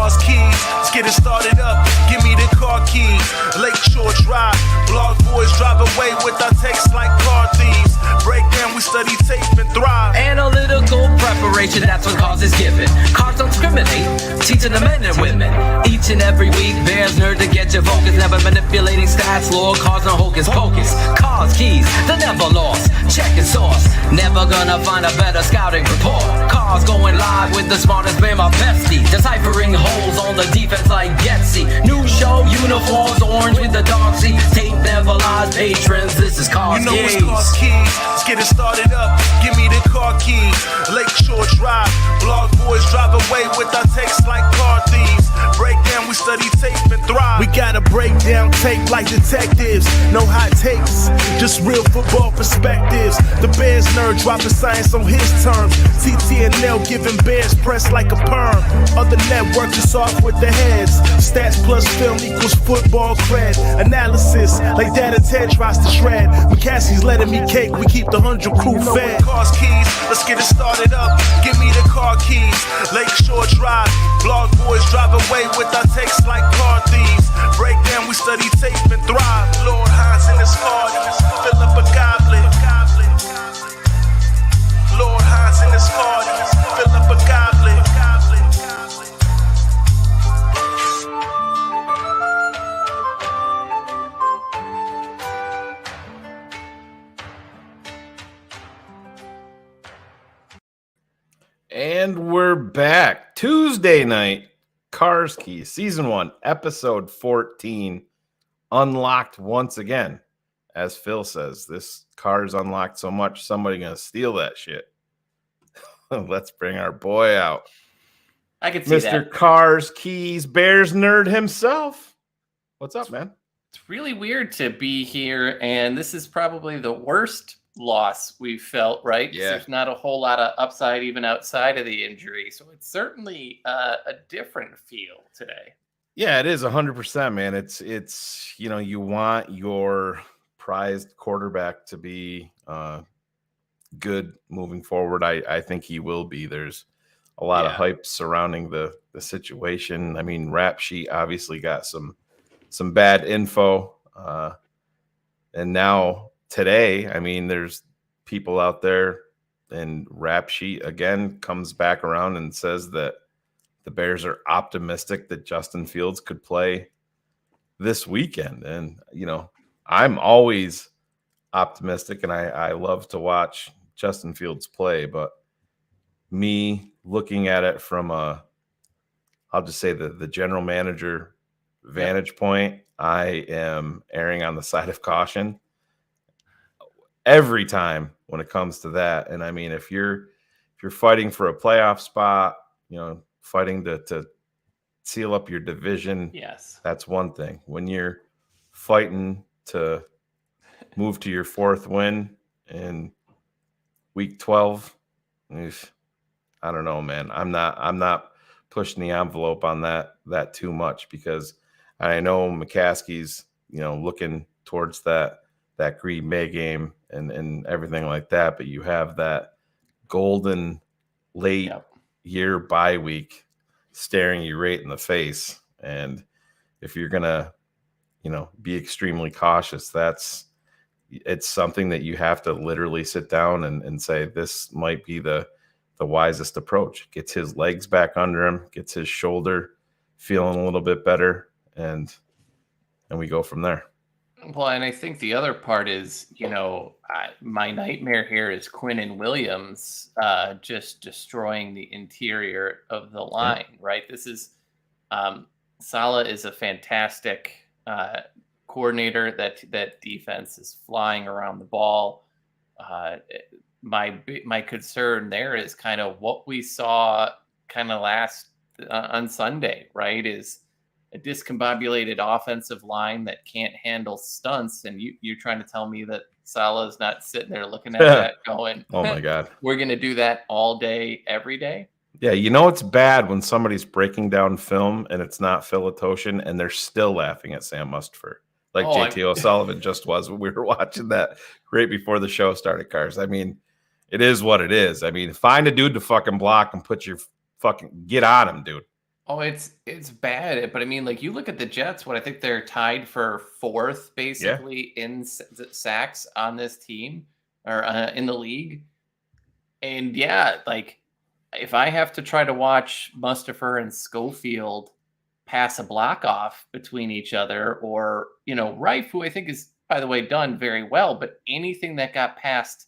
cars keys. Let's get it started up. Give me the car keys. Lakeshore Drive. Blog boys drive away with our takes like car thieves. Break down, we study tape and thrive. Analytical preparation, that's what cause is given. Cars don't discriminate, teaching the men and women. Each and every week, Bears nerd to get your focus. Never manipulating stats, lore, cars no hocus pocus. Cars keys, they're never lost. Checking source, never gonna find a better scouting report. Cars going live with the smartest man, my bestie. Deciphering holes on the defense like Getsy. New show, uniforms, orange with the dark sea. Tape never lies, patrons, this is Cars You know Keys. it's Cars Keys. Let's get it started up. Give me the car keys. Lakeshore Drive. Blog boys drive away with our takes like car thieves. Break down, we study tape and thrive. We gotta break down tape like detectives. No hot takes, just real football perspectives. The Bears nerd dropping science on his terms. TTNL giving Bears press like a perm. Other networks is off with the heads. Stats plus film equals football cred. Analysis like Data 10 tries to shred. McCaskey's letting me cake, we keep the 100 crew fed. Cars keys, let's get it started up. Give me the car keys. Lakeshore Drive. Blog boys drive away with our takes like car thieves. Break down, we study tape and thrive. Lord Hines in his car, fill up a goblet. Lord Hines in his car, fill up a goblet. And we're back. Tuesday night, Cars Keys, Season 1, Episode 14, unlocked once again. As Phil says, this car's unlocked so much, somebody gonna steal that shit. Let's bring our boy out. I can see Mr. that. Cars Keys, Bears nerd himself. What's up, man? It's really weird to be here, and this is probably the worst loss we've felt, right? 'Cause Yeah. there's not a whole lot of upside even outside of the injury, so it's certainly a different feel today. Yeah, it is 100%, man. It's you want your prized quarterback to be good moving forward. I think he will be. There's a lot of hype surrounding the situation. I mean, Rap Sheet obviously got some bad info, and now today, I mean, there's people out there, and Rap Sheet again comes back around and says that the Bears are optimistic that Justin Fields could play this weekend. And, I'm always optimistic, and I love to watch Justin Fields play. But me looking at it from I'll just say the general manager vantage point, I am erring on the side of caution every time when it comes to that. And I mean, if you're fighting for a playoff spot, fighting to seal up your division, Yes. that's one thing. When you're fighting to move to your fourth win in week 12, I don't know, man. I'm not pushing the envelope on that too much, because I know McCaskey's, looking towards that Green Bay game and everything like that, but you have that golden late year bye week staring you right in the face. And if you're gonna, be extremely cautious, it's something that you have to literally sit down and say, this might be the wisest approach. Gets his legs back under him, gets his shoulder feeling a little bit better, and we go from there. Well, and I think the other part is, my nightmare here is Quinnen Williams just destroying the interior of the line, right? This is Saleh is a fantastic coordinator. That defense is flying around the ball. My concern there is kind of what we saw kind of last on Sunday, right? Is a discombobulated offensive line that can't handle stunts, and you're trying to tell me that Saleh's not sitting there looking at that going, oh my God, we're going to do that all day, every day? Yeah, it's bad when somebody's breaking down film and it's not Phil Atoshin and they're still laughing at Sam Mustipher, like JT O'Sullivan just was when we were watching that right before the show started, Cars. I mean, it is what it is. I mean, find a dude to fucking block and get on him, dude. Oh, it's bad, but I mean, like you look at the Jets. What I think they're tied for fourth, Yeah. basically in sacks on this team or in the league. And yeah, like if I have to try to watch Mustafer and Schofield pass a block off between each other, or Rife, who I think is by the way done very well, but anything that got passed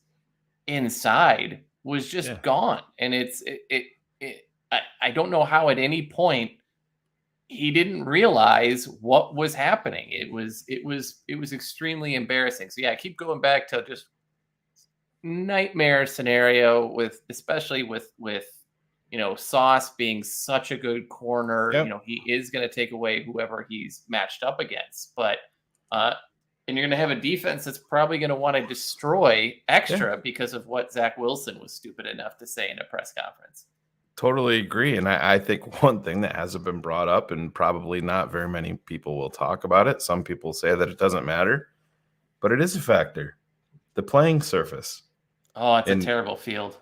inside was Yeah. just gone, and I don't know how at any point he didn't realize what was happening. It was extremely embarrassing. So yeah, I keep going back to just nightmare scenario with especially with Sauce being such a good corner. Yep. He is going to take away whoever he's matched up against, but uh and you're going to have a defense that's probably going to want to destroy extra because of what Zach Wilson was stupid enough to say in a press conference. Totally agree. And I think one thing that hasn't been brought up, and probably not very many people will talk about it. Some people say that it doesn't matter, but it is a factor. The playing surface. Oh, it's a And terrible field.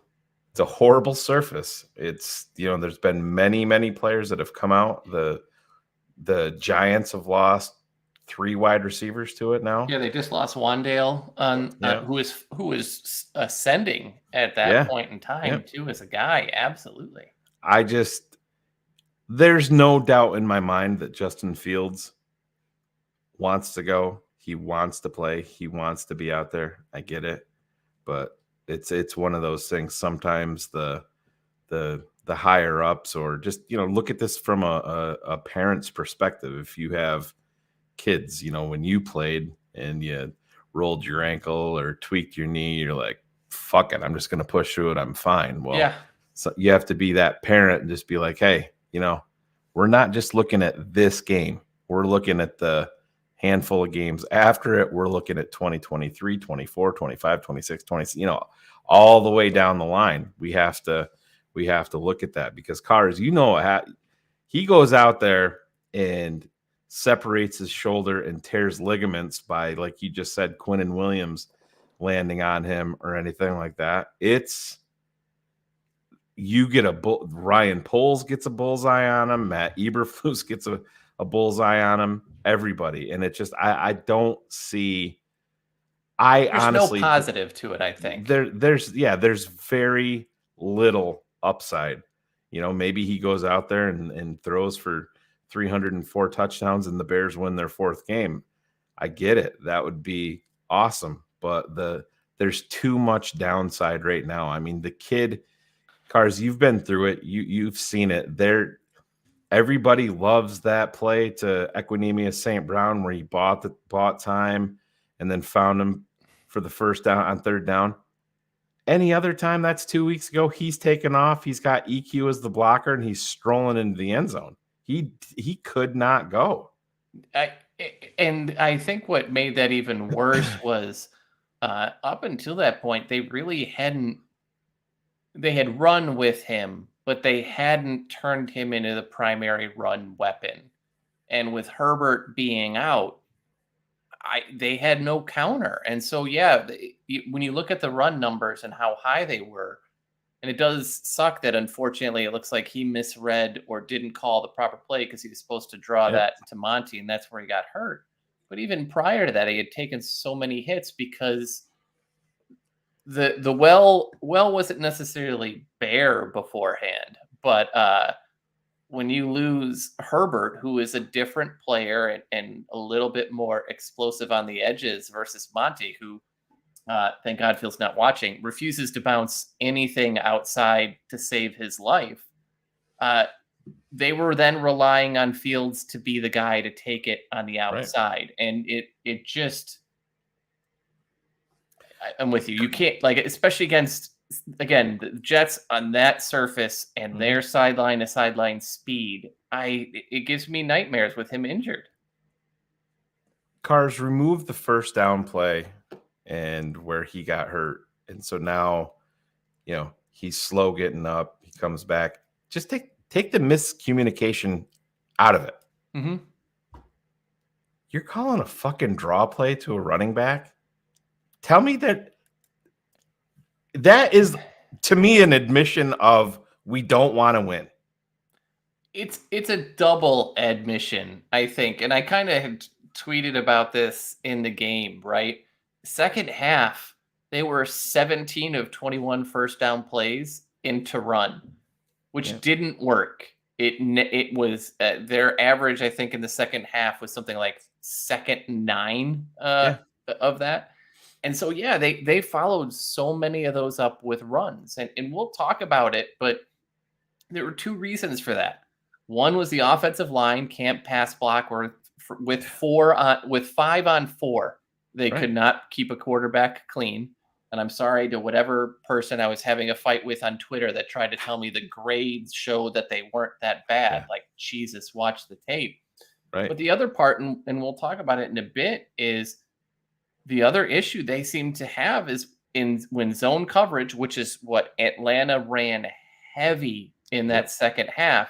it's a horrible surface. It's, there's been many, many players that have come out. The Giants have lost 3 wide receivers to it now. Yeah, they just lost Wandale who is ascending at that point in time too as a guy. Absolutely. There's no doubt in my mind that Justin Fields wants to go. He wants to play. He wants to be out there. I get it. But it's one of those things. Sometimes the higher ups, or just, look at this from a parent's perspective. If you have kids, when you played and you rolled your ankle or tweaked your knee, you're like, fuck it, I'm just going to push through it. I'm fine. Well, yeah. So you have to be that parent and just be like, hey, we're not just looking at this game. We're looking at the handful of games after it. We're looking at 2023, 24, 25, 26, 20, all the way down the line. We have to look at that, because Cars, he goes out there and separates his shoulder and tears ligaments by, like you just said, Quinnen Williams landing on him or anything like that. You get Ryan Poles gets a bullseye on him. Matt Eberflus gets a bullseye on him. Everybody. And it just, I don't see, There's honestly, no positive to it. I think there's very little upside. Maybe he goes out there and throws for 304 touchdowns and the Bears win their 4th game. I get it. That would be awesome. But there's too much downside right now. I mean, the kid, Cars, you've been through it. You've seen it. Everybody loves that play to Equinemius St. Brown where he bought time and then found him for the first down on 3rd down. Any other time, that's 2 weeks ago, he's taken off. He's got EQ as the blocker and he's strolling into the end zone. He could not go. And I think what made that even worse was up until that point, they really they had run with him, but they hadn't turned him into the primary run weapon. And with Herbert being out, they had no counter. And so, yeah, when you look at the run numbers and how high they were, and it does suck that unfortunately it looks like he misread or didn't call the proper play because he was supposed to draw that to Monty, and that's where he got hurt. But even prior to that, he had taken so many hits because the well wasn't necessarily bare beforehand. But when you lose Herbert, who is a different player and a little bit more explosive on the edges, versus Monty, who thank God Phil's not watching, refuses to bounce anything outside to save his life. They were then relying on Fields to be the guy to take it on the outside. Right. And it just, I'm with you. You can't, like, especially against, again, the Jets on that surface and their sideline to sideline speed. It gives me nightmares with him injured. Cars removed the first down play and where he got hurt. And so now, he's slow getting up. He comes back. Just take the miscommunication out of it. Mm-hmm. You're calling a fucking draw play to a running back? Tell me that is, to me, an admission of we don't want to win. It's a double admission, I think, and I kind of had tweeted about this in the game, right? Second half, they were 17 of 21 first down plays into run, which Yeah. didn't work. It was their average, I think, in the second half was something like second 9 Yeah. of that. And so yeah, they followed so many of those up with runs, and we'll talk about it, but there were two reasons for that. One was the offensive line can't pass block, or with 5 on 4, they Right. could not keep a quarterback clean. And I'm sorry to whatever person I was having a fight with on Twitter that tried to tell me the grades show that they weren't that bad. Yeah. Like, Jesus, watch the tape. Right. But the other part, and we'll talk about it in a bit, is the other issue they seem to have is when zone coverage, which is what Atlanta ran heavy in that second half,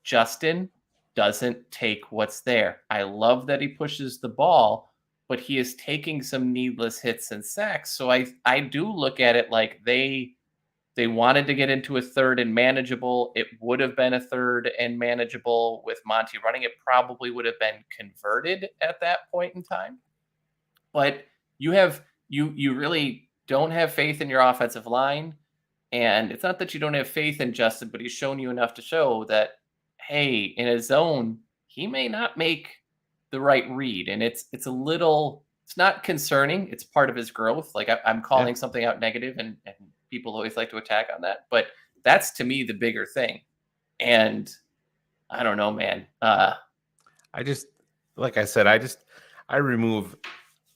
Justin doesn't take what's there. I love that he pushes the ball, but he is taking some needless hits and sacks. So I do look at it like they wanted to get into a third and manageable. It would have been a third and manageable with Monty running. It probably would have been converted at that point in time. But you really don't have faith in your offensive line. And it's not that you don't have faith in Justin, but he's shown you enough to show that, hey, in a zone, he may not make the right read. And it's not concerning. It's part of his growth. Like, I'm calling something out negative, and people always like to attack on that. But that's, to me, the bigger thing. And I don't know, man. I just, like I said, I remove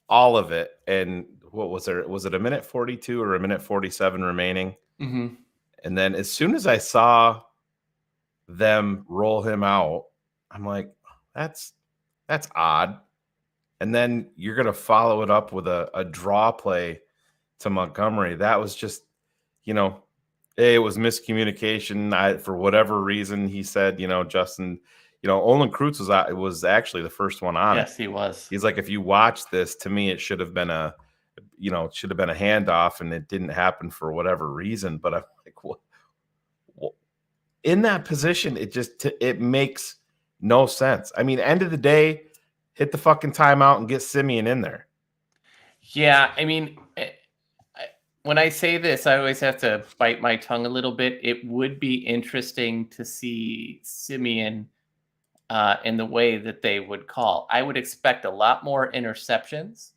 all of it. And what was there? Was it a minute 42 or a minute 47 remaining? Mm-hmm. And then as soon as I saw them roll him out, I'm like, that's odd. And then you're going to follow it up with a draw play to Montgomery. That was just, it was miscommunication. For whatever reason, he said, Justin, Olin Kreutz was actually the first one on it. Yes, he was. He's like, if you watch this, to me, it should have been a handoff, and it didn't happen for whatever reason. But I'm like, what? In that position, it makes no sense. I mean, end of the day, hit the fucking timeout and get Simeon in there. Yeah, I mean, when I say this, I always have to bite my tongue a little bit. It would be interesting to see Simeon in the way that they would call. I would expect a lot more interceptions,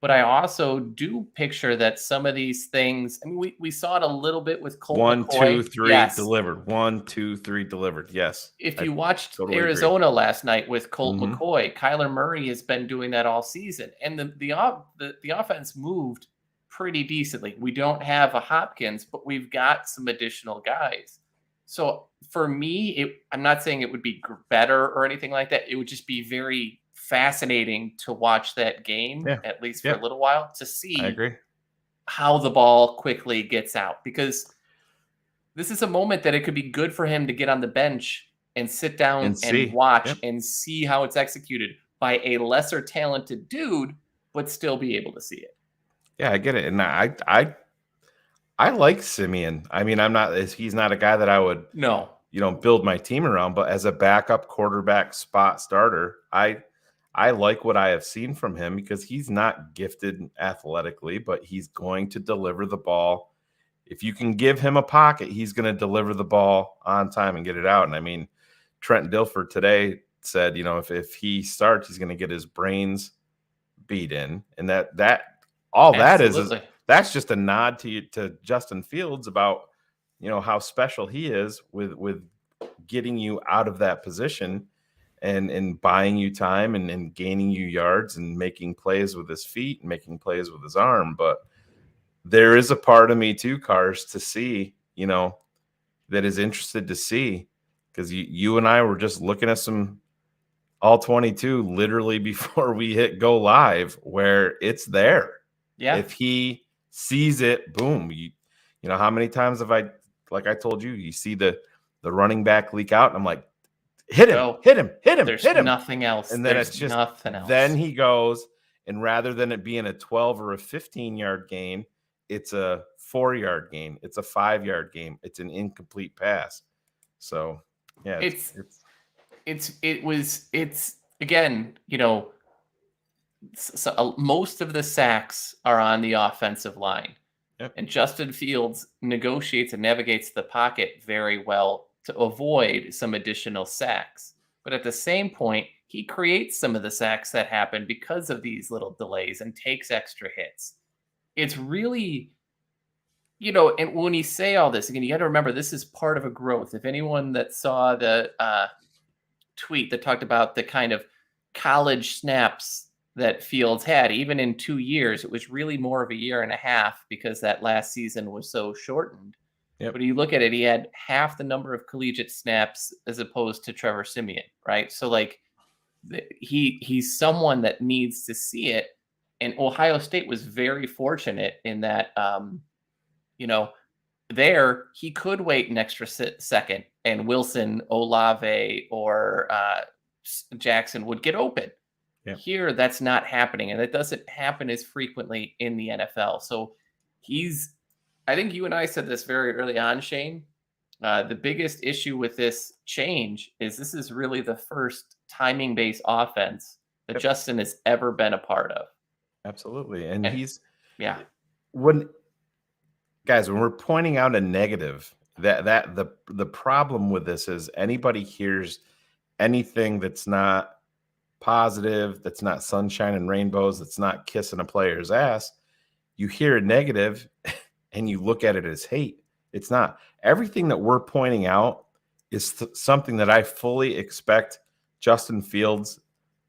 but I also do picture that some of these things, I mean, we saw it a little bit with Colt 1, McCoy. 2, 3 Yes. delivered. 1, 2, 3 delivered. Yes. If you watched totally Arizona last night with Colt Mhm. McCoy, Kyler Murray has been doing that all season, and the offense moved pretty decently. We don't have a Hopkins, but we've got some additional guys. So for me, I'm not saying it would be better or anything like that. It would just be very fascinating to watch that game, at least for a little while, to see I agree. how the ball quickly gets out, because this is a moment that it could be good for him to get on the bench and sit down and watch and see how it's executed by a lesser talented dude, but still be able to see it. Yeah, I get it. And I like Simeon. I mean, he's not a guy that I would build my team around, but as a backup quarterback spot starter, I like what I have seen from him, because he's not gifted athletically, but he's going to deliver the ball. If you can give him a pocket, he's going to deliver the ball on time and get it out. And I mean, Trent Dilfer today said, if he starts, he's going to get his brains beat in. And that's just a nod to Justin Fields about, how special he is with getting you out of that position and buying you time and gaining you yards and making plays with his feet and making plays with his arm. But there is a part of me too, Cars, to see, that is interested to see, because you and I were just looking at some all 22 literally before we hit go live, where it's there. Yeah. If he sees it, boom. How many times have like I told you, you see the running back leak out, and I'm like, hit him. There's hit him. Nothing else. And then There's it's just nothing else. Then he goes, and rather than it being a 12 or a 15-yard gain, it's a 4-yard gain. It's a 5-yard gain. It's an incomplete pass. So Yeah, it's again, most of the sacks are on the offensive line. Yep. And Justin Fields negotiates and navigates the pocket very well to avoid some additional sacks. But at the same point, he creates some of the sacks that happen because of these little delays and takes extra hits. It's really, and when you say all this, again, you got to remember this is part of a growth. If anyone that saw the tweet that talked about the kind of college snaps that Fields had, even in 2 years, it was really more of a year and a half because that last season was so shortened. Yep. But you look at it, he had half the number of collegiate snaps as opposed to Trevor Siemian, right? So like he's someone that needs to see it. And Ohio State was very fortunate in that, there he could wait an extra second and Wilson, Olave, or Jackson would get open. Yep. Here, that's not happening, and it doesn't happen as frequently in the NFL. So I think you and I said this very early on, Shane. The biggest issue with this change is this is really the first timing-based offense that Justin has ever been a part of. Absolutely. And he's when we're pointing out a negative, that the problem with this is anybody hears anything that's not positive, that's not sunshine and rainbows, that's not kissing a player's ass, you hear a negative and you look at it as hate. It's not. Everything that we're pointing out is something that I fully expect Justin Fields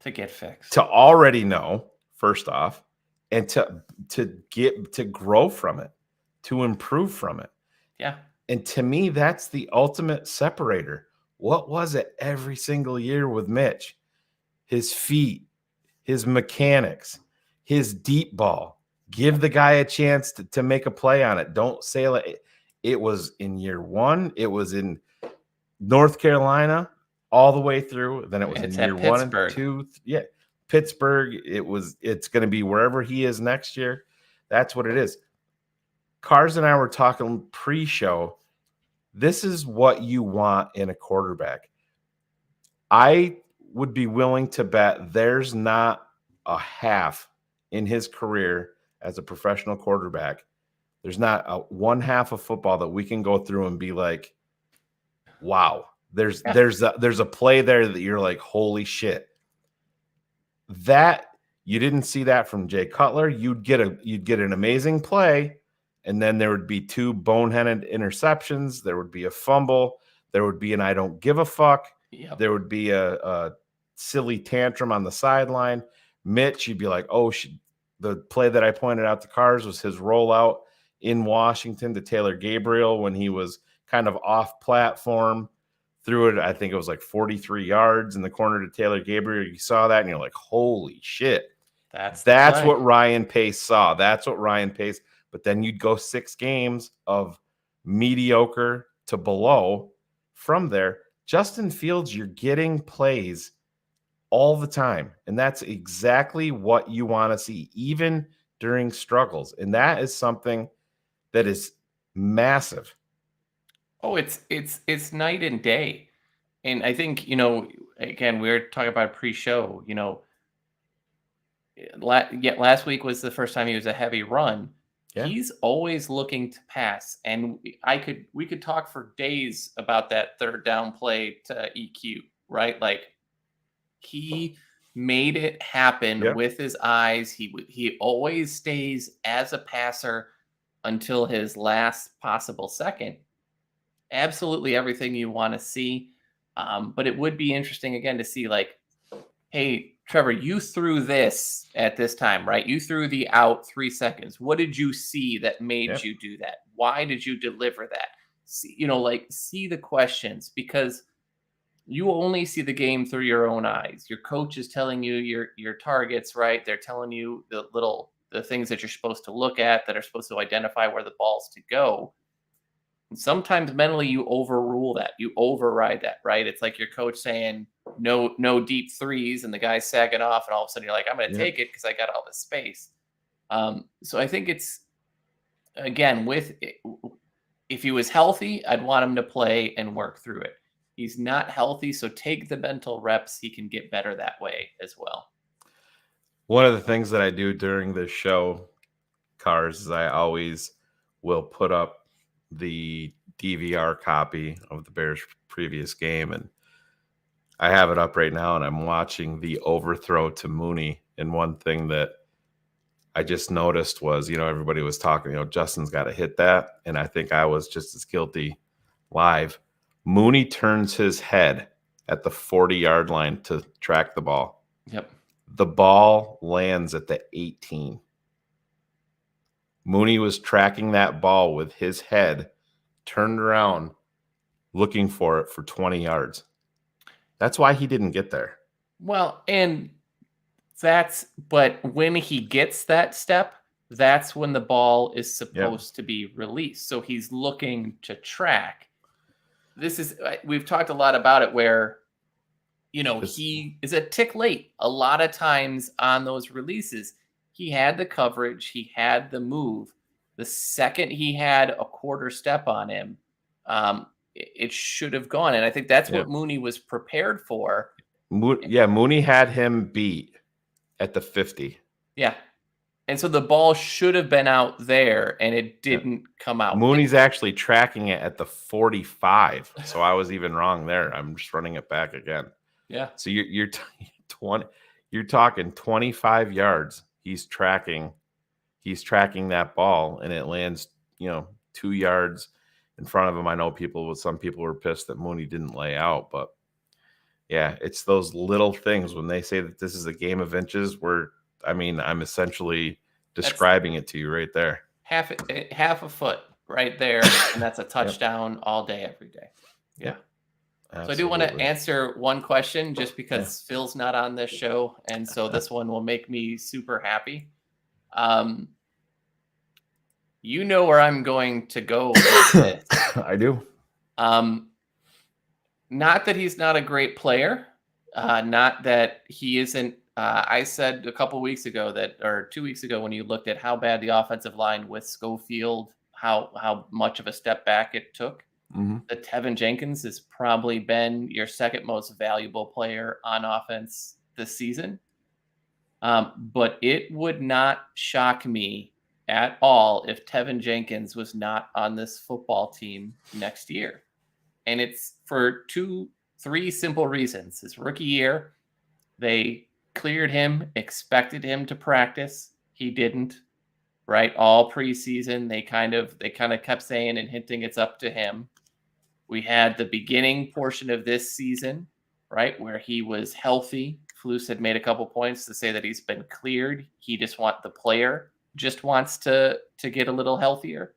to get fixed, to already know, first off, and to grow from it, to improve from it. Yeah. And to me, that's the ultimate separator. What was it every single year with Mitch? His feet, his mechanics, his deep ball. Give the guy a chance to make a play on it. Don't sail it. It was in year one. It was in North Carolina all the way through. Then it was in year 1 and 2. Yeah. Pittsburgh. It's going to be wherever he is next year. That's what it is. Cars and I were talking pre-show. This is what you want in a quarterback. I would be willing to bet there's not a half in his career as a professional quarterback. There's not one half of football that we can go through and be like, wow, there's a play there that you're like, holy shit. That you didn't see that from Jay Cutler. You'd get an amazing play, and then there would be 2 boneheaded interceptions. There would be a fumble. There would be an I don't give a fuck. Yep. There would be a silly tantrum on the sideline. Mitch, you'd be like, oh, the play that I pointed out to Cars was his rollout in Washington to Taylor Gabriel when he was kind of off platform. Threw it, I think it was like 43 yards in the corner to Taylor Gabriel. You saw that and you're like, holy shit. That's what Ryan Pace saw. That's what Ryan Pace. But then you'd go 6 games of mediocre to below. From there, Justin Fields, you're getting plays all the time. And that's exactly what you want to see, even during struggles. And that is something that is massive. Oh, it's night and day. And I think, again, we were talking about pre-show, last week was the first time he was a heavy run. Yeah. He's always looking to pass. And we could talk for days about that third down play to EQ, right? Like he made it happen with his eyes. He always stays as a passer until his last possible second. Absolutely everything you want to see. But it would be interesting again to see like, hey, Trevor, you threw this at this time, right? You threw the out 3 seconds. What did you see that made you do that? Why did you deliver that? See, see the questions, because you only see the game through your own eyes. Your coach is telling you your targets, right? They're telling you the things that you're supposed to look at that are supposed to identify where the ball's to go. And sometimes mentally you overrule that. You override that, right? It's like your coach saying no deep threes and the guy's sagging off and all of a sudden you're like, I'm going to take it because I got all this space. So I think it's, again, if he was healthy, I'd want him to play and work through it. He's not healthy, so take the mental reps. He can get better that way as well. One of the things that I do during this show, Cars, is I always will put up the DVR copy of the Bears' previous game, and I have it up right now, and I'm watching the overthrow to Mooney. And one thing that I just noticed was, everybody was talking, Justin's got to hit that, and I think I was just as guilty live. Mooney turns his head at the 40-yard line to track the ball. Yep. The ball lands at the 18. Mooney was tracking that ball with his head turned around, looking for it for 20 yards. That's why he didn't get there. Well, but when he gets that step, that's when the ball is supposed to be released. So he's looking to track. We've talked a lot about it where, he is a tick late. A lot of times on those releases, he had the coverage, he had the move. The second he had a quarter step on him, it should have gone. And I think that's what Mooney was prepared for. Mooney had him beat at the 50. Yeah. And so the ball should have been out there, and it didn't come out. Mooney's actually tracking it at the 45. So I was even wrong there. I'm just running it back again. Yeah. So you're talking 25 yards. He's tracking that ball, and it lands, 2 yards in front of him. I know some people were pissed that Mooney didn't lay out, but yeah, it's those little things when they say that this is a game of inches I'm essentially describing it to you right there. Half a foot right there, and that's a touchdown all day, every day. Yeah. Absolutely. So I do want to answer one question just because Phil's not on this show, and so this one will make me super happy. You know where I'm going to go with this. I do. Not that he's not a great player, not that he isn't. I said a couple weeks ago or 2 weeks ago, when you looked at how bad the offensive line with Schofield, how much of a step back it took, that Tevin Jenkins has probably been your second most valuable player on offense this season. But it would not shock me at all if Tevin Jenkins was not on this football team next year. And it's for 3 simple reasons. His rookie year, they cleared him, expected him to practice. He didn't, right? All preseason, they kind of kept saying and hinting it's up to him. We had the beginning portion of this season, right, where he was healthy. Flus had made a couple points to say that he's been cleared. The player just wants to get a little healthier.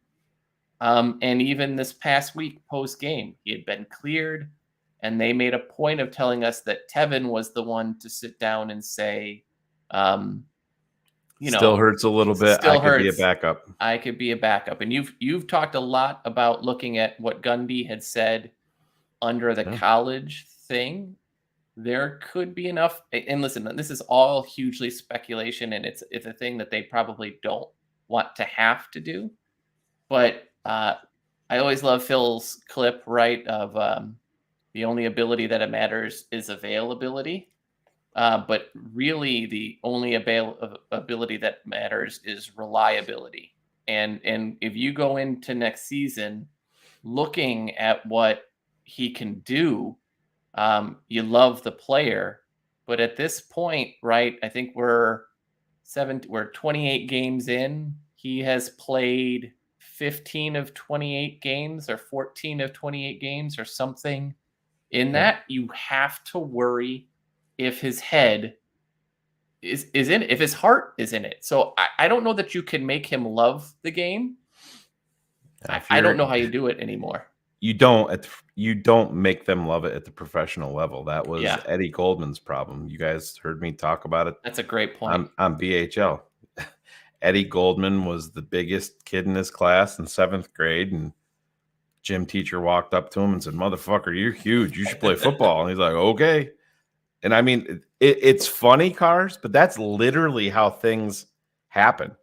And even this past week post-game, he had been cleared, and they made a point of telling us that Tevin was the one to sit down and say, still hurts a little bit. I could be a backup. I could be a backup. And you've talked a lot about looking at what Gundy had said under the college thing. There could be enough. And listen, this is all hugely speculation, and it's a thing that they probably don't want to have to do. But I always love Phil's clip, right, of the only ability that it matters is availability. But really, the only ability that matters is reliability. And if you go into next season looking at what he can do, you love the player. But at this point, right, I think we're 28 games in. He has played 15 of 28 games or 14 of 28 games or something. In that, you have to worry if his head is in it, if his heart is in it. So I don't know that you can make him love the game. I don't know how you do it anymore. You don't make them love it at the professional level. That was Eddie Goldman's problem. You guys heard me talk about it. That's a great point. On BHL. Eddie Goldman was the biggest kid in his class in 7th grade, and gym teacher walked up to him and said, "Motherfucker, you're huge. You should play football." And he's like, "Okay." And I mean, it's funny, Cars, but that's literally how things happen.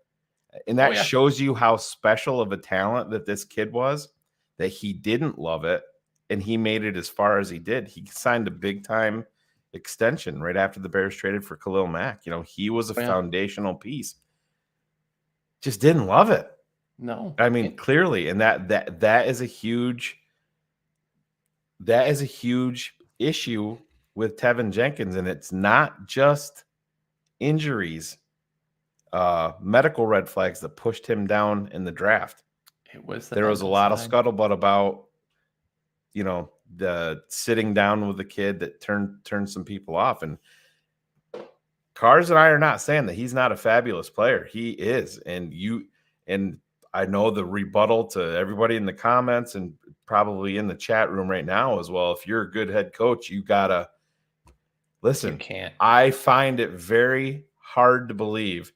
And that shows you how special of a talent that this kid was, that he didn't love it. and he made it as far as he did. He signed a big time extension right after the Bears traded for Khalil Mack. He was a foundational piece. Just didn't love it. No, I mean, clearly, and that is a huge issue with Tevin Jenkins, and it's not just injuries, medical red flags that pushed him down in the draft. There was a lot of scuttlebutt about, the sitting down with the kid that turned some people off. And Cars and I are not saying that he's not a fabulous player. He is. And I know the rebuttal to everybody in the comments and probably in the chat room right now as well. If you're a good head coach, you gotta listen. You can't. I find it very hard to believe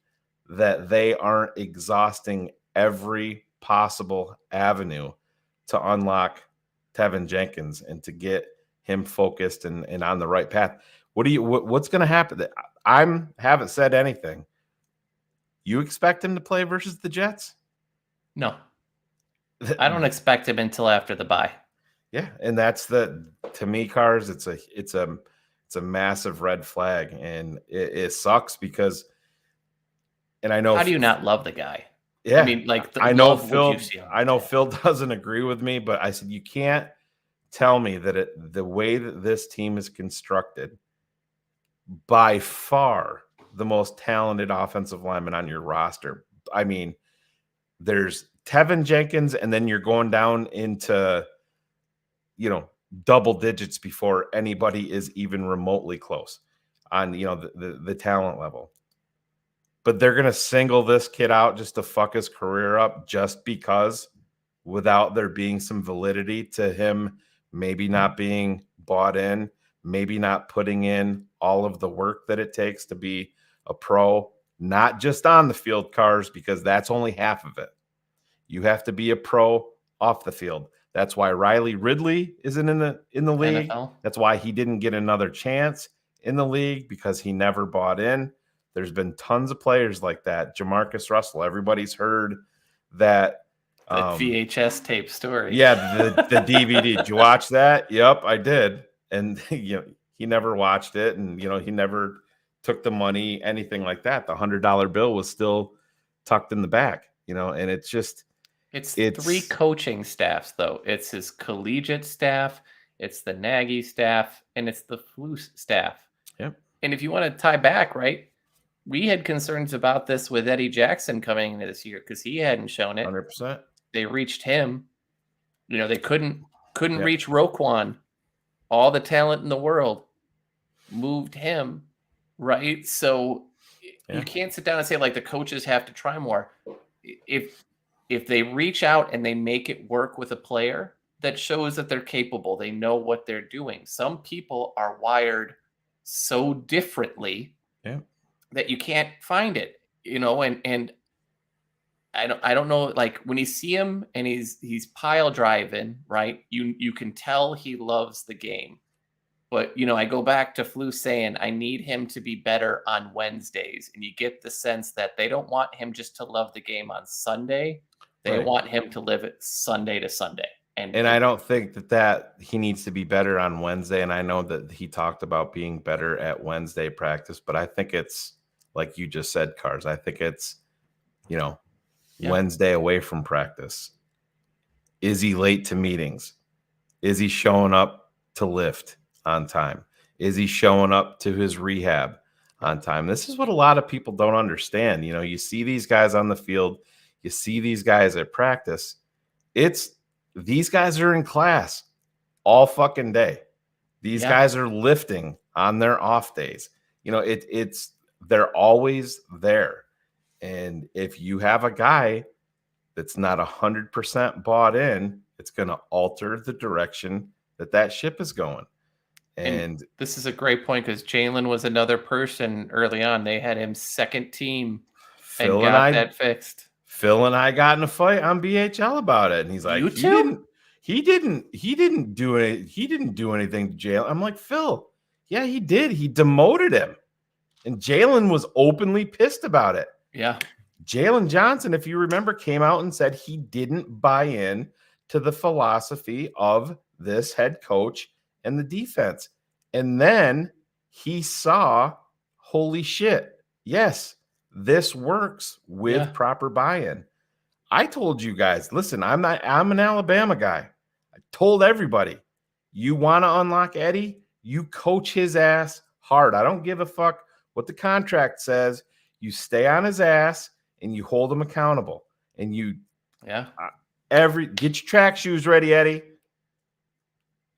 that they aren't exhausting every possible avenue to unlock Tevin Jenkins and to get him focused and on the right path. What's going to happen? Haven't said anything. You expect him to play versus the Jets? No, I don't expect him until after the bye. Yeah, and that's to me, Cars. It's a massive red flag, and it sucks because. And I know. How do you not love the guy? Yeah, I mean, I know Phil. I know Phil doesn't agree with me, but I said you can't tell me that the way that this team is constructed, by far the most talented offensive lineman on your roster. I mean, there's Tevin Jenkins, and then you're going down into, double digits before anybody is even remotely close on, the talent level. But they're going to single this kid out just to fuck his career up just because, without there being some validity to him maybe not being bought in, maybe not putting in all of the work that it takes to be a pro, not just on the field, Cars, because that's only half of it. You have to be a pro off the field. That's why Riley Ridley isn't in the league. NFL. That's why he didn't get another chance in the league, because he never bought in. There's been tons of players like that. Jamarcus Russell, everybody's heard that VHS tape story. Yeah, the DVD. Did you watch that? Yep, I did. And he never watched it, and he never took the money, anything like that. The $100 bill was still tucked in the back, and it's just it's 3 coaching staffs, though. It's his collegiate staff, it's the Nagy staff, and it's the Flus staff. Yep. And if you want to tie back, right? We had concerns about this with Eddie Jackson coming into this year because he hadn't shown it. 100%. They reached him. They couldn't reach Roquan. All the talent in the world moved him, right? So you can't sit down and say, like, the coaches have to try more. If they reach out and they make it work with a player, that shows that they're capable. They know what they're doing. Some people are wired so differently that you can't find it, and I don't know, like, when you see him and he's pile driving, right? You can tell he loves the game. But, I go back to Flu saying, I need him to be better on Wednesdays. And you get the sense that they don't want him just to love the game on Sunday. They want him to live it Sunday to Sunday. And I don't think that he needs to be better on Wednesday. And I know that he talked about being better at Wednesday practice, but I think it's, like you just said, Cars, I think it's, Wednesday away from practice. Is he late to meetings? Is he showing up to lift on time? Is he showing up to his rehab on time? This is what a lot of people don't understand. You see these guys on the field, you see these guys at practice. These guys are in class all fucking day. These guys are lifting on their off days. They're always there. And if you have a guy that's not 100% bought in, it's going to alter the direction that ship is going. And this is a great point, because Jalen was another person early on. They had him second team and got that fixed. Phil and I got in a fight on BHL about it, and he's like, he didn't do anything to Jalen. I'm like, Phil, yeah, he did. He demoted him, and Jalen was openly pissed about it. Yeah. Jalen Johnson, if you remember, came out and said he didn't buy in to the philosophy of this head coach and the defense. And then he saw, holy shit, yes, this works with proper buy-in. I told you guys, listen, I'm an Alabama guy. I told everybody, you want to unlock Eddie, you coach his ass hard. I don't give a fuck what the contract says. You stay on his ass and you hold him accountable. And you get your track shoes ready, Eddie.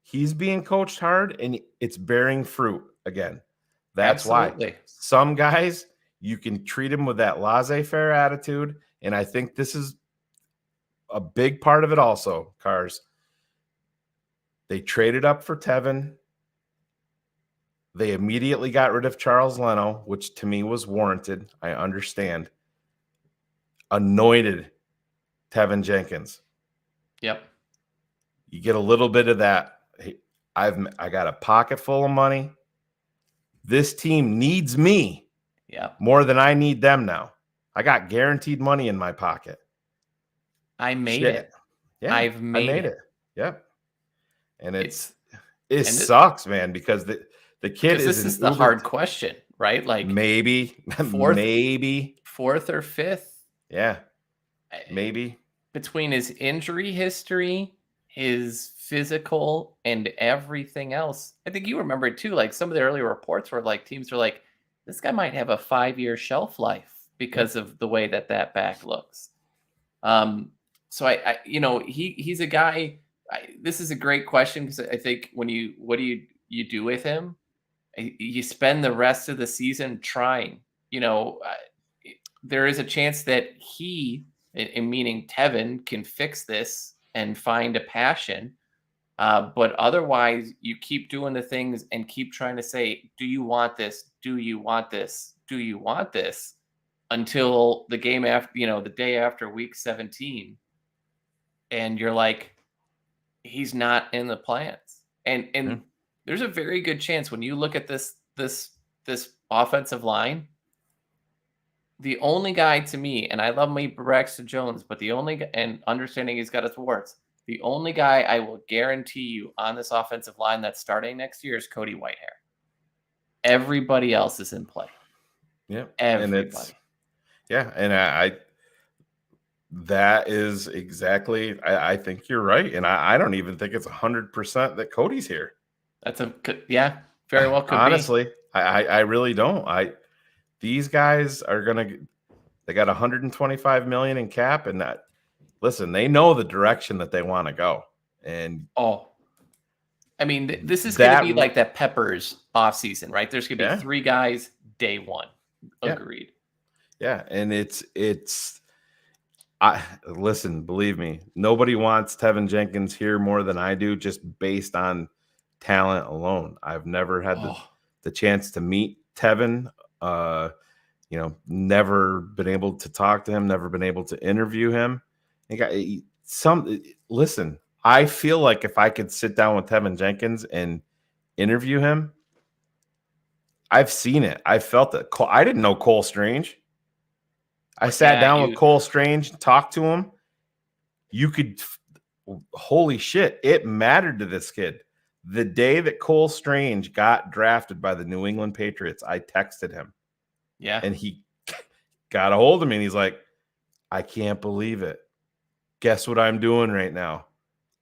He's being coached hard and it's bearing fruit again. That's why some guys, you can treat him with that laissez-faire attitude. And I think this is a big part of it also, Cars. They traded up for Tevin. They immediately got rid of Charles Leno, which to me was warranted. I understand. Anointed Tevin Jenkins. Yep. You get a little bit of that. I got a pocket full of money. This team needs me more than I need them now. I got guaranteed money in my pocket. I made it. Yeah, I made it. Yep. And it sucks, man, because the kid this is the hard question, right? Like maybe fourth or fifth. Yeah. Maybe. Between his injury history, his physical, and everything else. I think you remember too, like some of the earlier reports were like teams were like, this guy might have a 5-year shelf life because of the way that back looks. So I he's a guy. This is a great question because I think what do you do with him? You spend the rest of the season trying. There is a chance that he, meaning Tevin, can fix this and find a passion. But otherwise, you keep doing the things and keep trying to say, do you want this? Do you want this? Do you want this? Until the game after, the day after week 17. And you're like, he's not in the plans. And there's a very good chance when you look at this offensive line, the only guy to me, and I love me Braxton Jones, but and understanding he's got his warts, the only guy I will guarantee you on this offensive line that's starting next year is Cody Whitehair. Everybody else is in play. Yeah. Everybody. And I that is exactly, I think you're right. And I don't even think it's 100% that Cody's here. That's very well could honestly, be. I really don't. These guys are they got 125 million in cap, and that, listen, they know the direction that they want to go. And I mean, this is going to be like that Peppers offseason, right? There's going to be 3 guys day one. Agreed. Yeah, and listen, believe me, nobody wants Tevin Jenkins here more than I do, just based on talent alone. I've never had the chance to meet Tevin. Never been able to talk to him, never been able to interview him. Listen, I feel like if I could sit down with Tevin Jenkins and interview him, I've seen it. I felt it. I didn't know Cole Strange. I sat down with Cole Strange, talked to him. Holy shit, it mattered to this kid. The day that Cole Strange got drafted by the New England Patriots, I texted him. Yeah. And he got a hold of me and he's like, I can't believe it. Guess what I'm doing right now?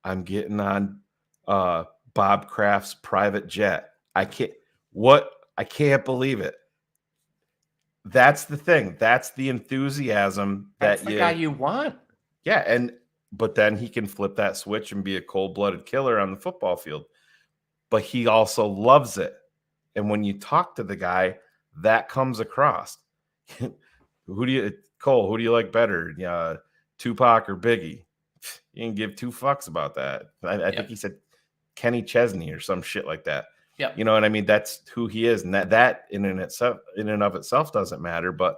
I'm getting on Bob Kraft's private jet. I can't believe it. That's the thing. That's the enthusiasm. That's the guy you want. Yeah, but then he can flip that switch and be a cold-blooded killer on the football field. But he also loves it. And when you talk to the guy, that comes across. Who do you like better? Tupac or Biggie? You didn't give 2 fucks about that. I think he said Kenny Chesney or some shit like that. Yeah. You know what I mean? That's who he is. And that in and of itself doesn't matter, but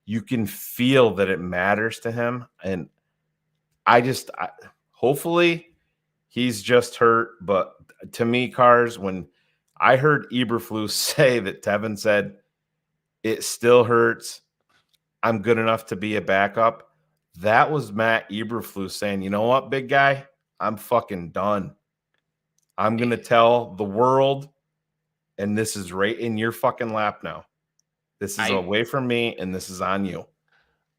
you can feel that it matters to him. And hopefully he's just hurt. But to me, Cars, when I heard Eberflus say that Tevin said, it still hurts, I'm good enough to be a backup. That was Matt Eberflus saying, you know what, big guy, I'm fucking done. I'm going to tell the world, and this is right in your fucking lap now. This is away from me, and this is on you.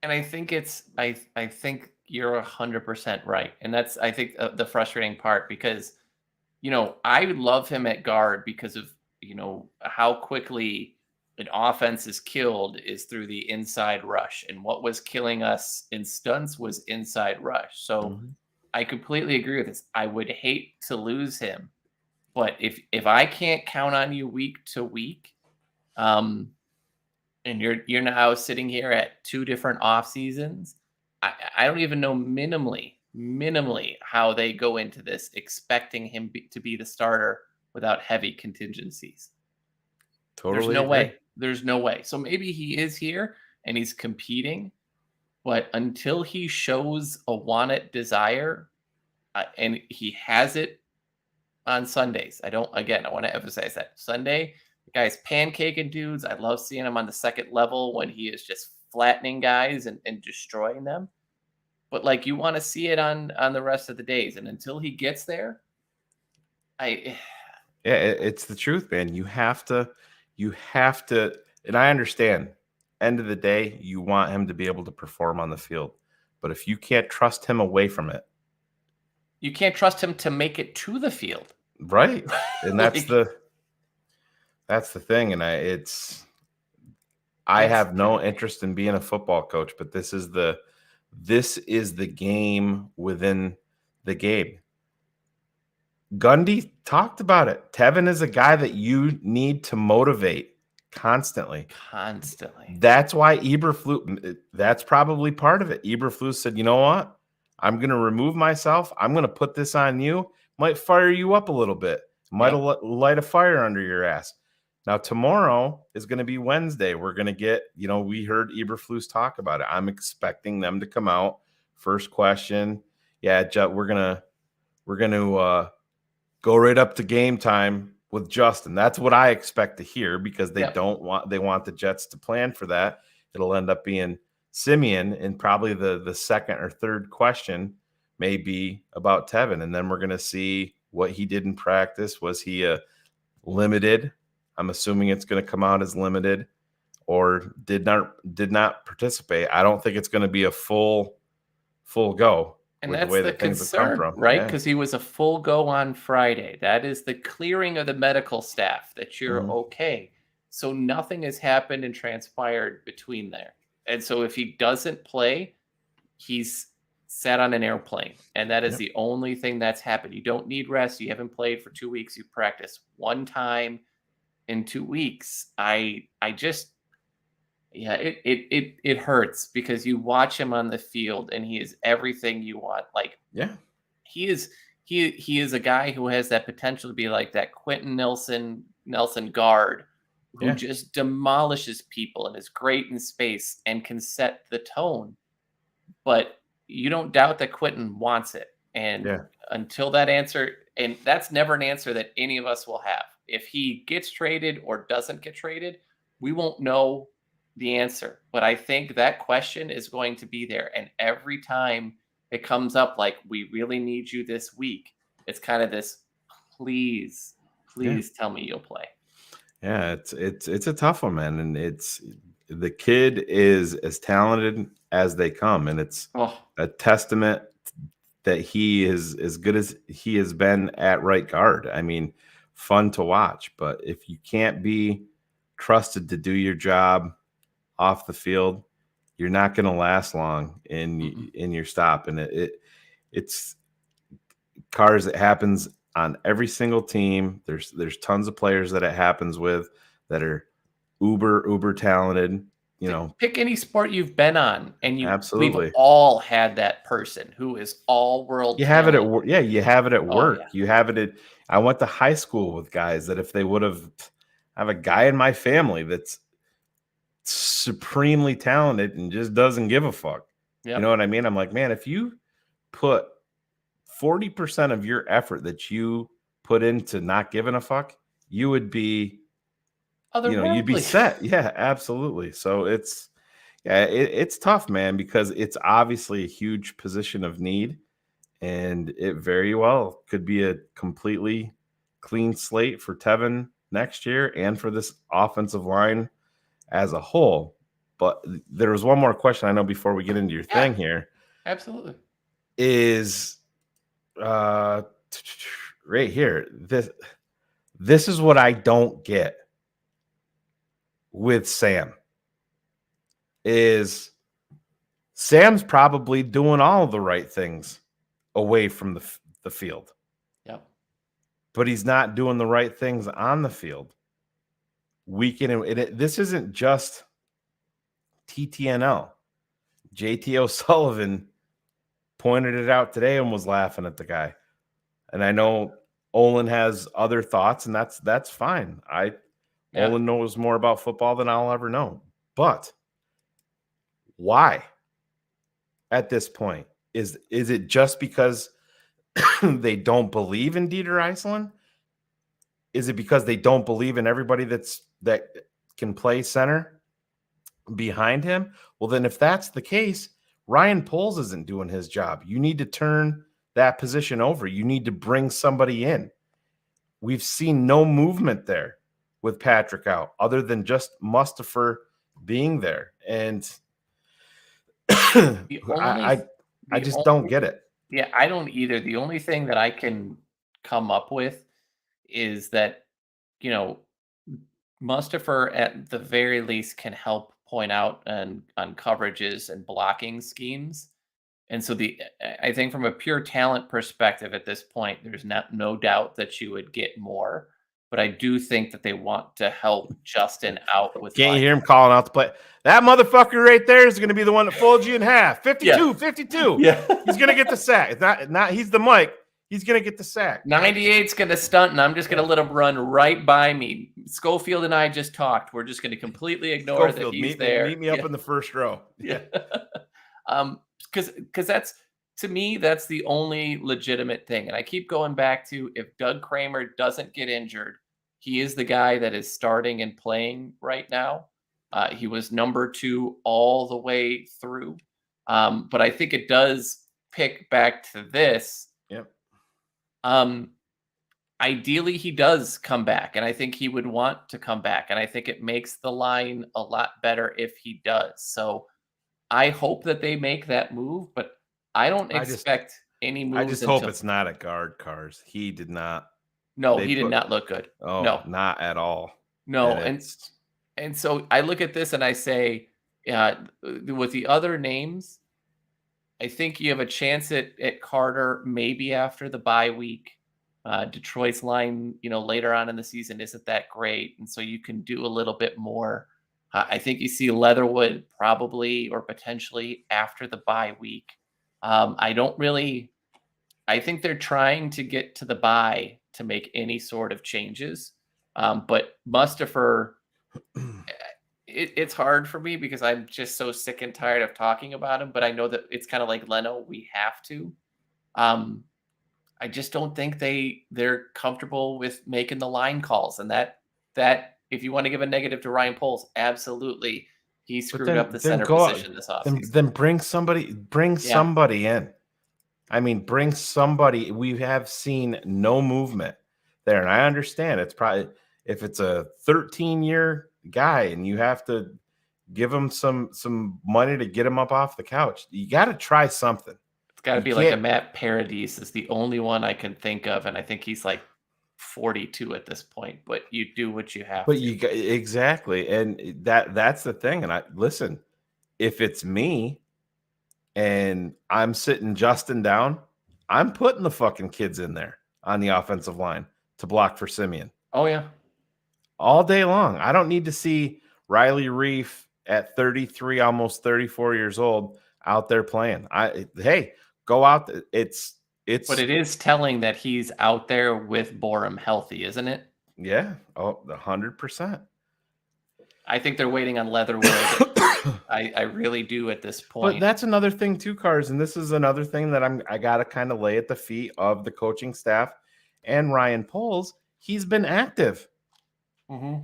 And I think I think you're 100% right. And that's, I think, the frustrating part, because, I love him at guard because of, how quickly an offense is killed is through the inside rush. And what was killing us in stunts was inside rush. So I completely agree with this. I would hate to lose him, but if I can't count on you week to week, and you're now sitting here at 2 different off seasons, I don't even know minimally how they go into this expecting him to be the starter without heavy contingencies. Totally. There's no agree. way. There's no way. So maybe he is here and he's competing, but until he shows a want it desire, and he has it on Sundays. I want to emphasize that Sunday, the guy's pancaking dudes. I love seeing him on the second level when he is just flattening guys and destroying them. But like, you want to see it on the rest of the days. And until he gets there, it's the truth, man. You have to, and I understand, end of the day, you want him to be able to perform on the field. But if you can't trust him away from it, you can't trust him to make it to the field. Right. And that's that's the thing. And I have no interest in being a football coach, but this is the game within the game. Gundy talked about it. Tevin is a guy that you need to motivate constantly. That's why Eberflus, that's probably part of it. Eberflus said, you know what? I'm going to remove myself. I'm going to put this on you. Might fire you up a little bit. Might light a fire under your ass. Now, tomorrow is going to be Wednesday. We're going to get, we heard Eberflus talk about it. I'm expecting them to come out. First question. Yeah, we're going to go right up to game time with Justin. That's what I expect to hear, because they want the Jets to plan for that. It'll end up being Simeon, and probably the second or third question may be about Tevin. And then we're going to see what he did in practice. Was he limited? I'm assuming it's going to come out as limited, or did not participate. I don't think it's going to be a full go. And that's the concern, right? Because he was a full go on Friday. That is the clearing of the medical staff that you're okay. So nothing has happened and transpired between there. And so if he doesn't play, he's sat on an airplane. And that is the only thing that's happened. You don't need rest. You haven't played for 2 weeks. You practiced one time in 2 weeks. It hurts, because you watch him on the field and he is everything you want. Like, he is a guy who has that potential to be like that Quentin Nelson guard who just demolishes people and is great in space and can set the tone. But you don't doubt that Quentin wants it. And until that answer, and that's never an answer that any of us will have. If he gets traded or doesn't get traded, we won't know the answer. But I think that question is going to be there. And every time it comes up, like, we really need you this week, it's kind of this, please tell me you'll play. Yeah, it's a tough one, man. And the kid is as talented as they come. And it's a testament that he is as good as he has been at right guard. I mean, fun to watch. But if you can't be trusted to do your job off the field, you're not going to last long in your stop. And it's cars. It happens on every single team. There's tons of players that it happens with that are uber talented. Pick any sport you've been on, and we've absolutely all had that person who is all world. You have it at work. Yeah, you have it at work. Yeah. You have it at. I went to high school with guys that if they would have, I have a guy in my family that's supremely talented and just doesn't give a fuck. You know what I mean? I'm like, man, if you put 40% of your effort that you put into not giving a fuck, you would be, you'd be set. Yeah, absolutely. So it's tough, man, because it's obviously a huge position of need, and it very well could be a completely clean slate for Tevin next year and for this offensive line as a whole. But there was one more question I know before we get into your thing here. Absolutely. Is right here. This is what I don't get with Sam. Is Sam's probably doing all of the right things away from the field. Yep. But he's not doing the right things on the field. Week in and this isn't just TTNL. JT O'Sullivan pointed it out today and was laughing at the guy. And I know Olin has other thoughts, and that's fine. Olin knows more about football than I'll ever know. But why? At this point, is it just because they don't believe in Dieter Iceland? Is it because they don't believe in everybody that can play center behind him? Well, then if that's the case, Ryan Poles isn't doing his job. You need to turn that position over. You need to bring somebody in. We've seen no movement there with Patrick out other than just Mustafa being there. And I just don't get it. Yeah, I don't either. The only thing that I can come up with is that, Mustafa at the very least can help point out on coverages and blocking schemes. And so I think from a pure talent perspective at this point, there's no doubt that you would get more. But I do think that they want to help Justin out with. Can't you hear him calling out the play? That motherfucker right there is going to be the one that folds you in half. 52. Yeah. He's going to get the sack. It's not he's the Mike. He's going to get the sack. 98's going to stunt, and I'm just going to let him run right by me. Schofield and I just talked. We're just going to completely ignore that he's there. Meet me up in the first row. Yeah. Because that's, to me, that's the only legitimate thing. And I keep going back to, if Doug Kramer doesn't get injured, he is the guy that is starting and playing right now. He was number 2 all the way through. But I think it does pick back to this. Yep. Ideally, he does come back, and I think he would want to come back. And I think it makes the line a lot better if he does. So I hope that they make that move, but I don't expect any moves. I just hope it's not a guard, Cars. He did not. No, he did not look good. Oh, no, not at all. No, and so I look at this and I say, with the other names, I think you have a chance at Carter maybe after the bye week. Detroit's line, later on in the season isn't that great, and so you can do a little bit more. I think you see Leatherwood probably or potentially after the bye week. I think they're trying to get to the bye to make any sort of changes. But Mustafa, it's hard for me because I'm just so sick and tired of talking about him. But I know that it's kind of like Leno, we have to. I just don't think they're comfortable with making the line calls, and that if you want to give a negative to Ryan Poles, absolutely, he screwed up the center position this offseason. Then bring somebody in. I mean, bring somebody. We have seen no movement there, and I understand it's probably if it's a 13-year guy and you have to give him some money to get him up off the couch. You got to try something. It's got to be like a Matt Paradis is the only one I can think of, and I think he's like 42 at this point. But you do what you have. Exactly, and that's the thing. And listen, if it's me and I'm sitting Justin down, I'm putting the fucking kids in there on the offensive line to block for Simeon. Oh yeah, all day long. I don't need to see Riley Reef at 33, almost 34 years old out there playing. Hey, go out. It's. But it is telling that he's out there with Borum healthy, isn't it? Yeah. Oh, 100%. I think they're waiting on Leatherwood. I really do at this point. But that's another thing too, Cars, and this is another thing that I got to kind of lay at the feet of the coaching staff and Ryan Poles. He's been active. Mm-hmm.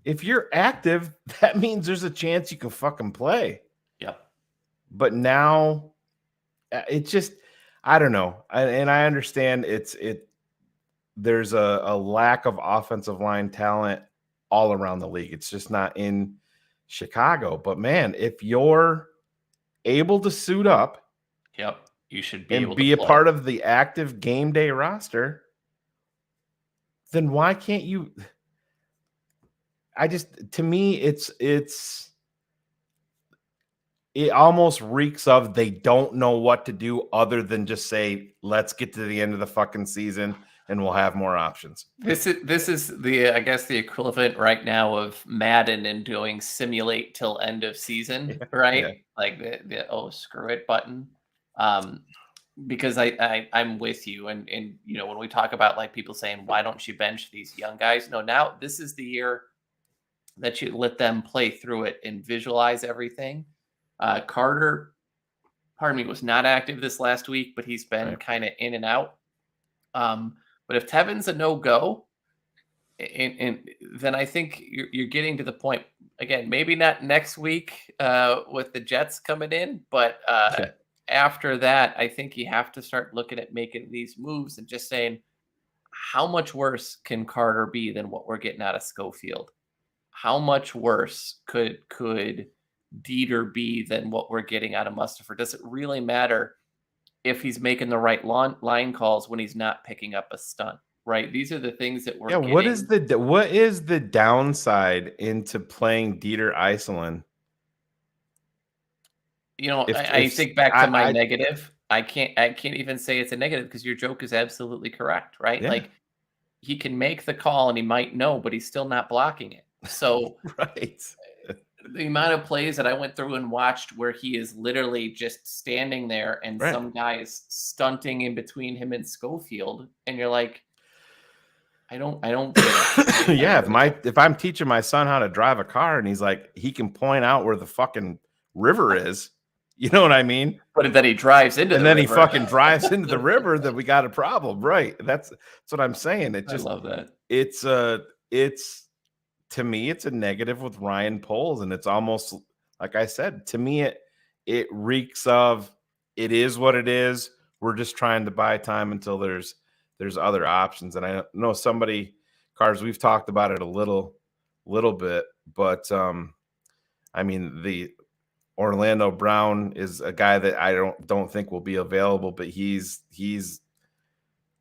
If you're active, that means there's a chance you can fucking play. Yep. But now it's just, I don't know. And I understand there's a lack of offensive line talent all around the league. It's just not in Chicago. But man, if you're able to suit up, Yep, you should be and able be to a play. part of the active game day roster, then why can't you? To me, it almost reeks of they don't know what to do other than just say, let's get to the end of the fucking season and we'll have more options. This is the, I guess, the equivalent right now of Madden and doing simulate till end of season, right? Yeah. Like the oh screw it button. Because I'm with you, and you know, when we talk about like people saying why don't you bench these young guys? No, now this is the year that you let them play through it and visualize everything. Carter, pardon me, was not active this last week, but he's been kind of in and out. But if Tevin's a no-go, and then I think you're getting to the point again. Maybe not next week with the Jets coming in, but after that, I think you have to start looking at making these moves and just saying, how much worse can Carter be than what we're getting out of Schofield? How much worse could Dieter be than what we're getting out of Mustafa? Does it really matter if he's making the right line calls when he's not picking up a stunt? Right. These are the things that we're getting. What is the downside into playing Dieter Iselin? You know, I think back to my negative. I can't even say it's a negative because your joke is absolutely correct, right? Yeah. Like he can make the call and he might know, but he's still not blocking it. So right. The amount of plays that I went through and watched where he is literally just standing there and some guy is stunting in between him and Schofield, and you're like, I don't get it. Yeah, if I'm teaching my son how to drive a car and he's like, he can point out where the fucking river is, you know what I mean? But then he drives into and the then river. he fucking drives into the river, then we got a problem, right? That's what I'm saying. It just, I love that. It's to me, it's a negative with Ryan Poles, and it's almost like I said, to me, it reeks of it is what it is. We're just trying to buy time until there's other options. And I know Cars, we've talked about it a little bit, but I mean, the Orlando Brown is a guy that I don't think will be available, but he's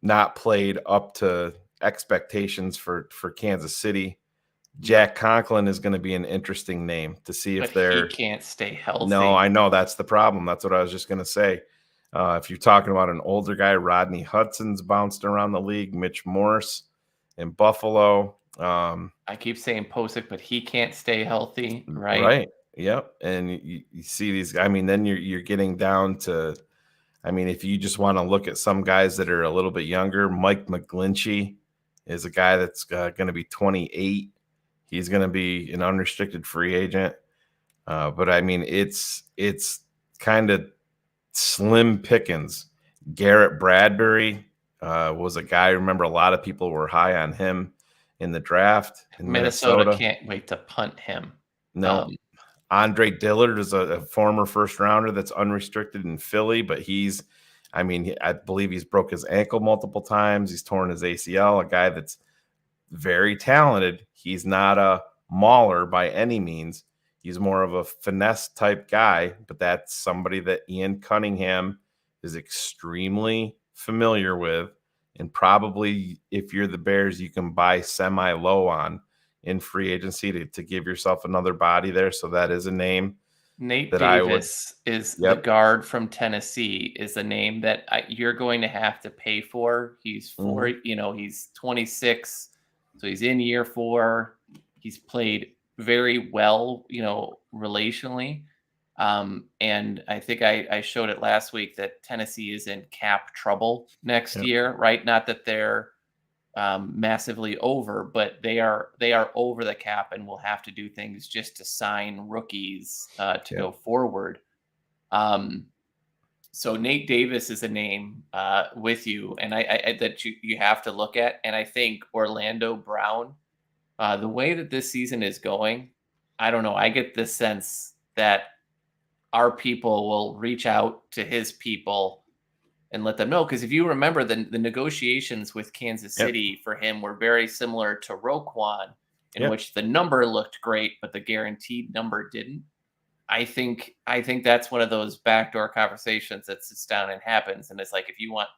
not played up to expectations for Kansas City. Jack Conklin is going to be an interesting name to see if he can't stay healthy. No, I know that's the problem. That's what I was just going to say. If you're talking about an older guy, Rodney Hudson's bounced around the league, Mitch Morse in Buffalo. I keep saying Posick, but he can't stay healthy, right? Right. Yep. And you see these. I mean, then you're getting down to. I mean, if you just want to look at some guys that are a little bit younger, Mike McGlinchey is a guy that's going to be 28. He's going to be an unrestricted free agent. But I mean, it's kind of slim pickings. Garrett Bradbury was a guy. I remember a lot of people were high on him in the draft. In Minnesota can't wait to punt him. No. Andre Dillard is a former first rounder that's unrestricted in Philly, but I believe he's broke his ankle multiple times. He's torn his ACL, a guy that's very talented. He's not a mauler by any means. He's more of a finesse type guy, but that's somebody that Ian Cunningham is extremely familiar with. And probably if you're the Bears, you can buy semi-low on in free agency to give yourself another body there. So that is a name. Nate Davis is the guard from Tennessee, is a name that you're going to have to pay for. He's he's 26. So he's in year 4. He's played very well, relationally. And I think I showed it last week that Tennessee is in cap trouble next year, right? Not that they're massively over, but they are over the cap and will have to do things just to sign rookies to go forward. So Nate Davis is a name with you, and I that you have to look at. And I think Orlando Brown, the way that this season is going, I don't know. I get the sense that our people will reach out to his people and let them know. Because if you remember, the negotiations with Kansas City for him were very similar to Roquan, in which the number looked great, but the guaranteed number didn't. I think that's one of those backdoor conversations that sits down and happens. And it's like, if you want,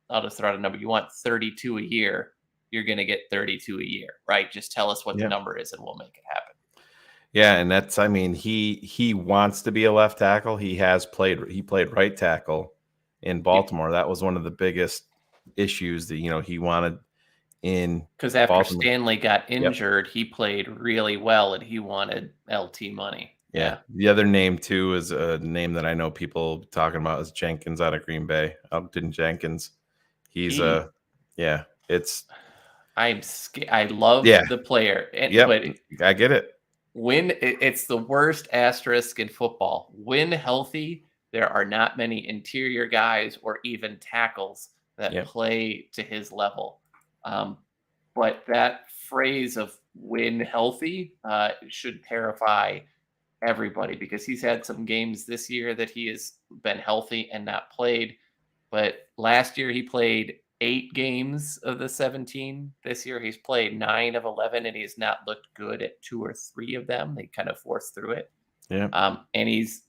I'll just throw out a number, you want 32 a year, you're going to get 32 a year, right? Just tell us what the number is and we'll make it happen. Yeah, and that's, I mean, he wants to be a left tackle. He played right tackle in Baltimore. That was one of the biggest issues that, he wanted in, because after Baltimore. Stanley got injured, he played really well and he wanted LT money. Yeah. The other name too is a name that I know people talking about is Jenkins out of Green Bay. Upton Jenkins. He's it's. I'm scared. I love the player. But I get it. When it's the worst asterisk in football. When healthy, there are not many interior guys or even tackles that play to his level. But that phrase of when healthy should terrify everybody, because he's had some games this year that he has been healthy and not played. But last year he played 8 games of the 17. This year he's played 9 of 11, and he's not looked good at 2 or 3 of them. They kind of forced through it. Yeah. And he's,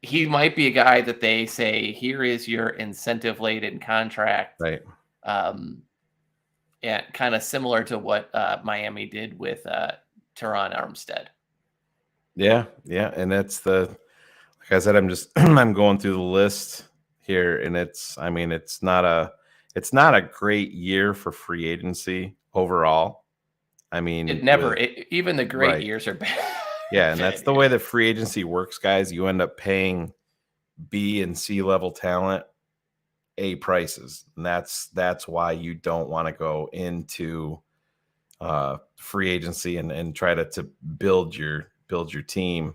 he might be a guy that they say, here is your incentive-laden contract. Right. Yeah, kind of similar to what Miami did with Teron Armstead. Yeah. And that's like I said, I'm going through the list here, and it's not a great year for free agency overall. I mean, even the great years are bad. Yeah, and that's the way that free agency works, guys. You end up paying B and C level talent A prices, and that's why you don't want to go into free agency and try to build your team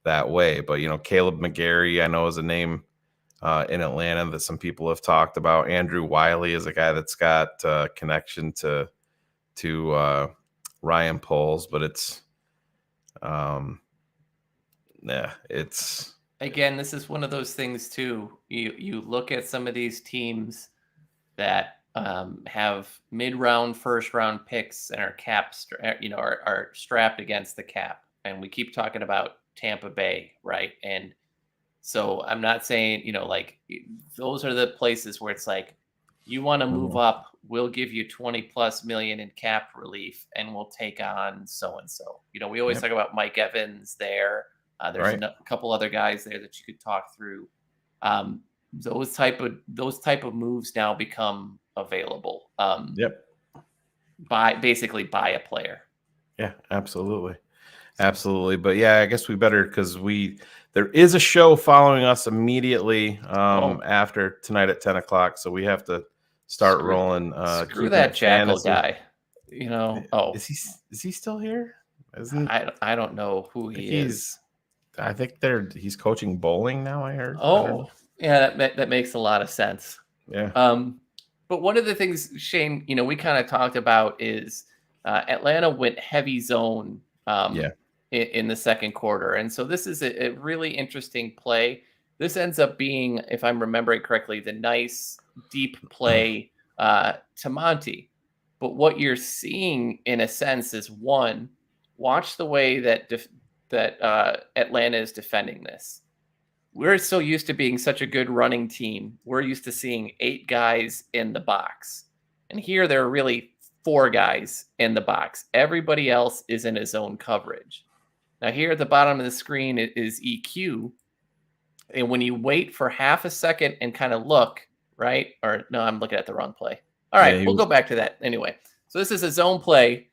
that way. But Caleb McGarry, I know, is a name in Atlanta that some people have talked about. Andrew Wiley is a guy that's got connection to Ryan Poles, but it's again, this is one of those things too. You look at some of these teams that have mid-round, first-round picks and are are strapped against the cap, and we keep talking about Tampa Bay, right? And so I'm not saying, those are the places where it's like, you want to move up, we'll give you 20 plus million in cap relief and we'll take on so-and-so. We always talk about Mike Evans there. There's a couple other guys there that you could talk through. Those type of moves now become available. Basically buy a player. Yeah, absolutely. But yeah, I guess we better, because there is a show following us immediately after tonight at 10 o'clock. So we have to start rolling. Screw that Jackal guy. Is he still here? I don't know who he is. I think he's coaching bowling now, I heard. Yeah, that makes a lot of sense. Yeah. But one of the things, Shane, we kind of talked about is Atlanta went heavy zone in the second quarter. And so this is a really interesting play. This ends up being, if I'm remembering correctly, the nice deep play to Monty. But what you're seeing in a sense is, one, watch the way that Atlanta is defending this. We're so used to being such a good running team. We're used to seeing 8 guys in the box. And here there are really 4 guys in the box. Everybody else is in his own coverage. Now here at the bottom of the screen is EQ. And when you wait for half a second and kind of look, right? Or no, I'm looking at the wrong play. All right, we'll go back to that anyway. So this is a zone play.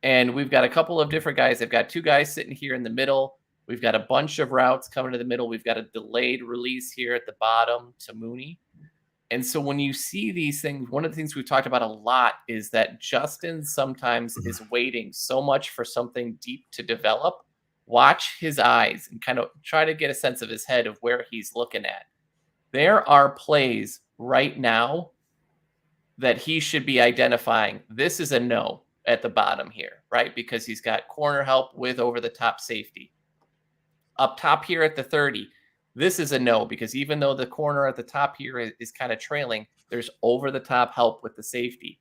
And we've got a couple of different guys. They've got 2 guys sitting here in the middle. We've got a bunch of routes coming to the middle. We've got a delayed release here at the bottom to Mooney. And so when you see these things, one of the things we've talked about a lot is that Justin sometimes is waiting so much for something deep to develop. Watch his eyes and kind of try to get a sense of his head of where he's looking at. There are plays right now that he should be identifying. This is a no at the bottom here, right? Because he's got corner help with over-the-top safety. Up top here at the 30, This is a no, because even though the corner at the top here is kind of trailing, there's over the top help with the safety.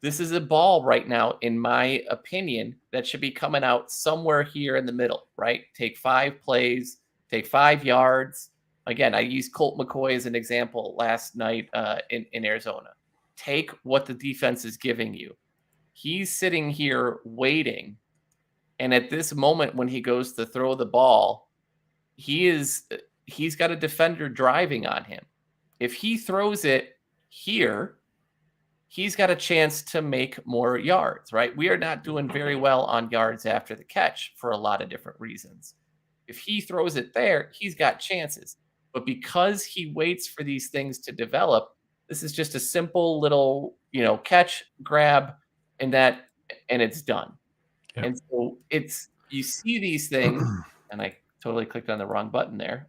This is a ball right now, in my opinion, that should be coming out somewhere here in the middle, right? Take 5 plays, take 5 yards. Again, I used Colt McCoy as an example last night in Arizona. Take what the defense is giving you. He's sitting here waiting. And at this moment, when he goes to throw the ball, he's got a defender driving on him. If he throws it here, he's got a chance to make more yards, right? We are not doing very well on yards after the catch for a lot of different reasons. If he throws it there, he's got chances. But because he waits for these things to develop, this is just a simple little, catch, grab, and it's done. Yep. And so you see these things, and I totally clicked on the wrong button there.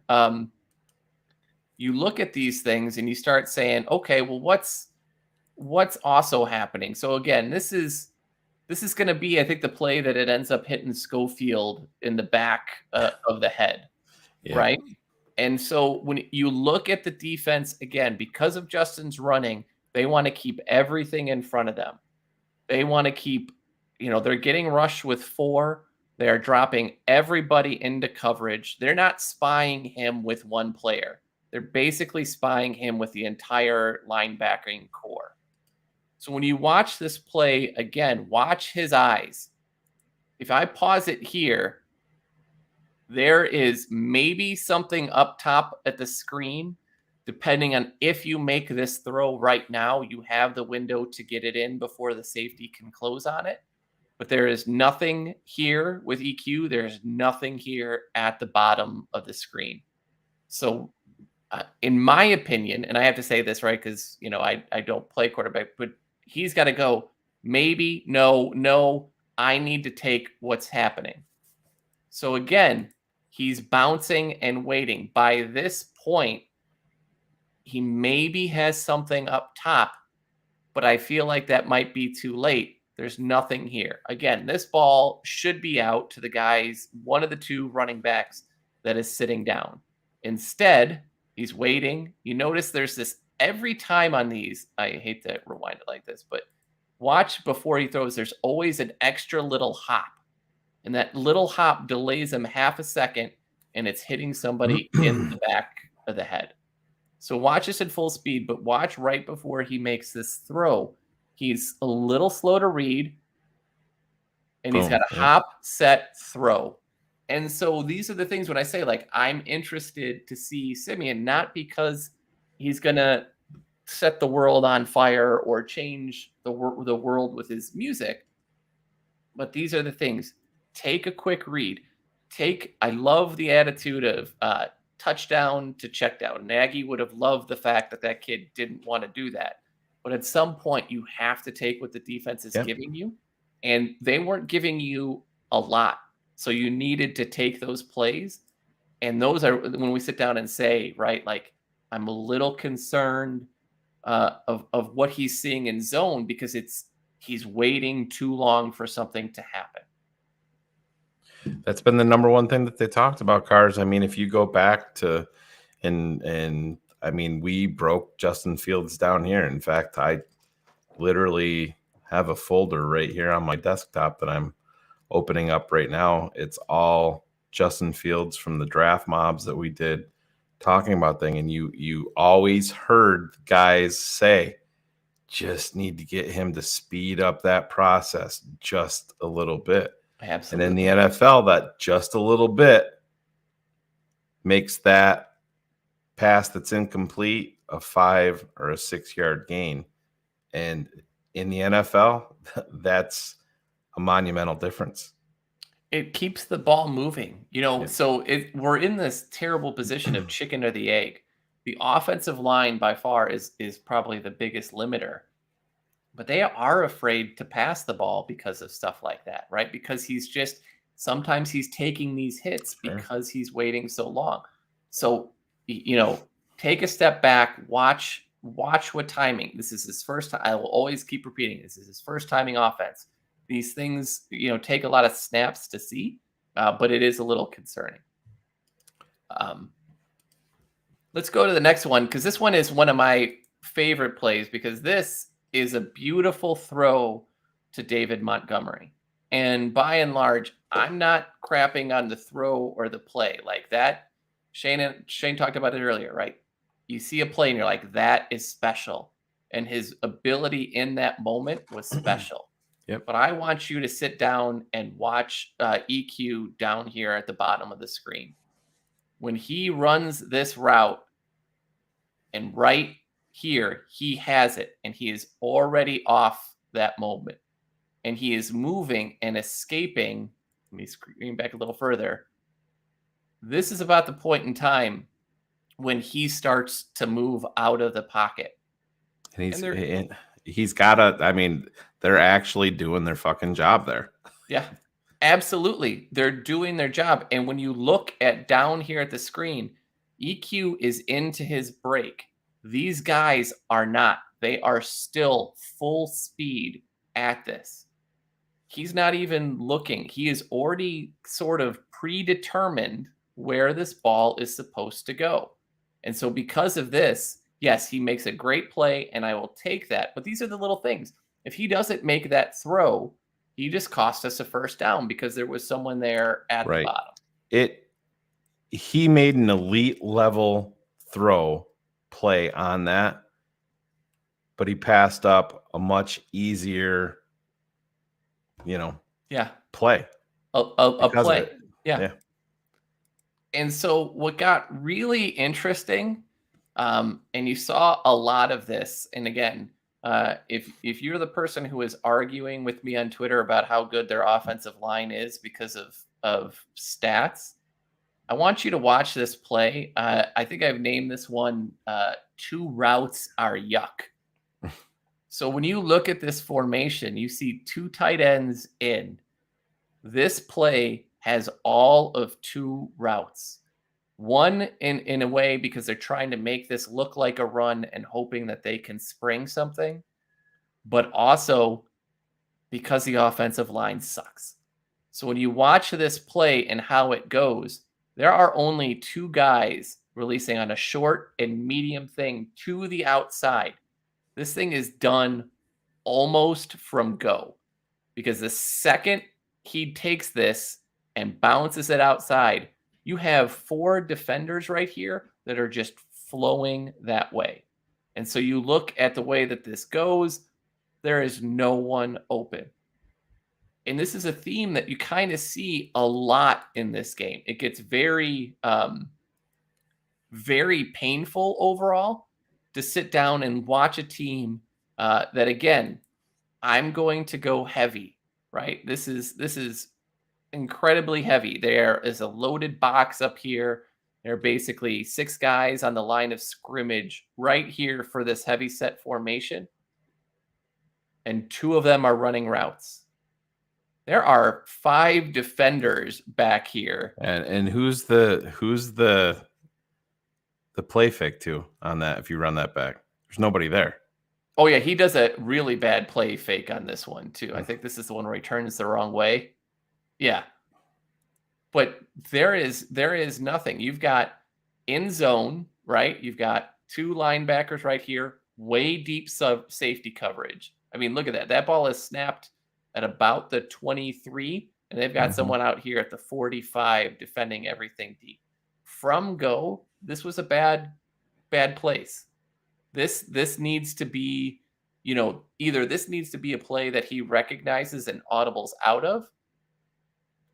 You look at these things and you start saying, okay, well, what's also happening? So again, this is going to be, I think, the play that it ends up hitting Schofield in the back of the head, right? And so when you look at the defense, again, because of Justin's running, they want to keep everything in front of them. They want to keep, they're getting rushed with 4. They're dropping everybody into coverage. They're not spying him with one player. They're basically spying him with the entire linebacking core. So when you watch this play, again, watch his eyes. If I pause it here, there is maybe something up top at the screen. Depending on if you make this throw right now, you have the window to get it in before the safety can close on it. But there is nothing here with EQ. There's nothing here at the bottom of the screen. So in my opinion, and I have to say this, right, because, I don't play quarterback, but he's got to go, maybe, no, I need to take what's happening. So again, he's bouncing and waiting. By this point, he maybe has something up top, but I feel like that might be too late. There's nothing here. Again, this ball should be out to the guys, one of the 2 running backs that is sitting down. Instead, he's waiting. You notice there's this every time on these. I hate to rewind it like this, but watch before he throws. There's always an extra little hop. And that little hop delays him half a second, and it's hitting somebody in the back of the head. So watch this at full speed, but watch right before he makes this throw. He's a little slow to read, and he's got a hop, set, throw. And so these are the things when I say, like, I'm interested to see Simeon, not because he's going to set the world on fire or change the world with his music, but these are the things. Take a quick read. I love the attitude of touchdown to check down. Nagy would have loved the fact that kid didn't want to do that. But at some point, you have to take what the defense is giving you. And they weren't giving you a lot. So you needed to take those plays. And those are when we sit down and say, right, like, I'm a little concerned of what he's seeing in zone, because he's waiting too long for something to happen. That's been the number one thing that they talked about, Cars. I mean, if you go back to, and I mean, we broke Justin Fields down here. In fact, I literally have a folder right here on my desktop that I'm opening up right now. It's all Justin Fields from the draft mobs that we did talking about thing. And you always heard guys say, just need to get him to speed up that process just a little bit. Absolutely. And in the NFL, that just a little bit makes that pass that's incomplete a 5 or a 6 yard gain. And in the NFL, that's a monumental difference. It keeps the ball moving, so we're in this terrible position of chicken or the egg. The offensive line by far is probably the biggest limiter. But they are afraid to pass the ball because of stuff like that, right? Because sometimes he's taking these hits because he's waiting so long. So, take a step back, watch what timing. This is his first time. I will always keep repeating, this is his first timing offense. These things, take a lot of snaps to see, but it is a little concerning. Let's go to the next one, because this one is one of my favorite plays, because this is a beautiful throw to David Montgomery. And by and large, I'm not crapping on the throw or the play like that. Shane talked about it earlier, right? You see a play and you're like, that is special. And his ability in that moment was special. Yep. But I want you to sit down and watch EQ down here at the bottom of the screen. When he runs this route, and right here, he has it, and he is already off that moment. And he is moving and escaping. Let me screen back a little further. This is about the point in time when he starts to move out of the pocket. And he's got a, I mean, they're actually doing their fucking job there. Yeah, absolutely. They're doing their job. And when you look at down here at the screen, EQ is into his break. These guys are not. They are still full speed at this. He's not even looking. He is already sort of predetermined where this ball is supposed to go. And so because of this, yes, he makes a great play, and I will take that. But these are the little things. If he doesn't make that throw, he just cost us a first down because there was someone there at the bottom. He made an elite level throw play on that, but he passed up a much easier, play. A play. Yeah. And so what got really interesting, and you saw a lot of this, and again, if you're the person who is arguing with me on Twitter about how good their offensive line is because of stats, I want you to watch this play. I think I've named this one, two routes are yuck. So when you look at this formation, you see two tight ends in. This play has all of two routes. One in a way because they're trying to make this look like a run and hoping that they can spring something, but also because the offensive line sucks. So when you watch this play and how it goes, there are only two guys releasing on a short and medium thing to the outside. This thing is done almost from go, because the second he takes this and bounces it outside, you have four defenders right here that are just flowing that way. And so you look at the way that this goes, there is no one open. And this is a theme that you kind of see a lot in this game. It gets very, very painful overall to sit down and watch a team that, again, I'm going to go heavy, right? This is incredibly heavy. There is a loaded box up here. There are basically six guys on the line of scrimmage right here for this heavy set formation. And two of them are running routes. There are five defenders back here. And who's the play fake to on that if you run that back? There's nobody there. Oh, yeah, he does a really bad play fake on this one, too. I think this is the one where he turns the wrong way. Yeah. But there is nothing. You've got in zone, right? You've got two linebackers right here, way deep safety coverage. I mean, look at that. That ball is snapped at about the 23, and they've got someone out here at the 45 defending everything deep. From go, this was a bad place. This needs to be, either this needs to be a play that he recognizes and audibles out of,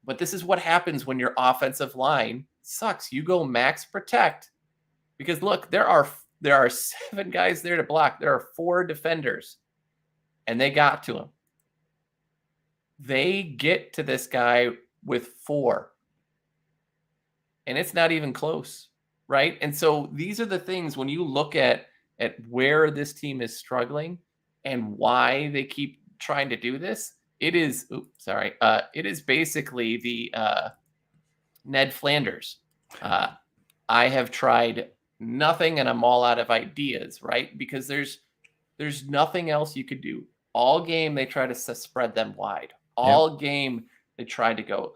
but this is what happens when your offensive line sucks. You go max protect, because look, there are seven guys there to block. There are four defenders, and they got to him. They get to this guy with four, and it's not even close, right? And so these are the things when you look at where this team is struggling and why they keep trying to do this. It is, it is basically the Ned Flanders. I have tried nothing, and I'm all out of ideas, right? Because there's nothing else you could do. All game they try to spread them wide. All game they try to go.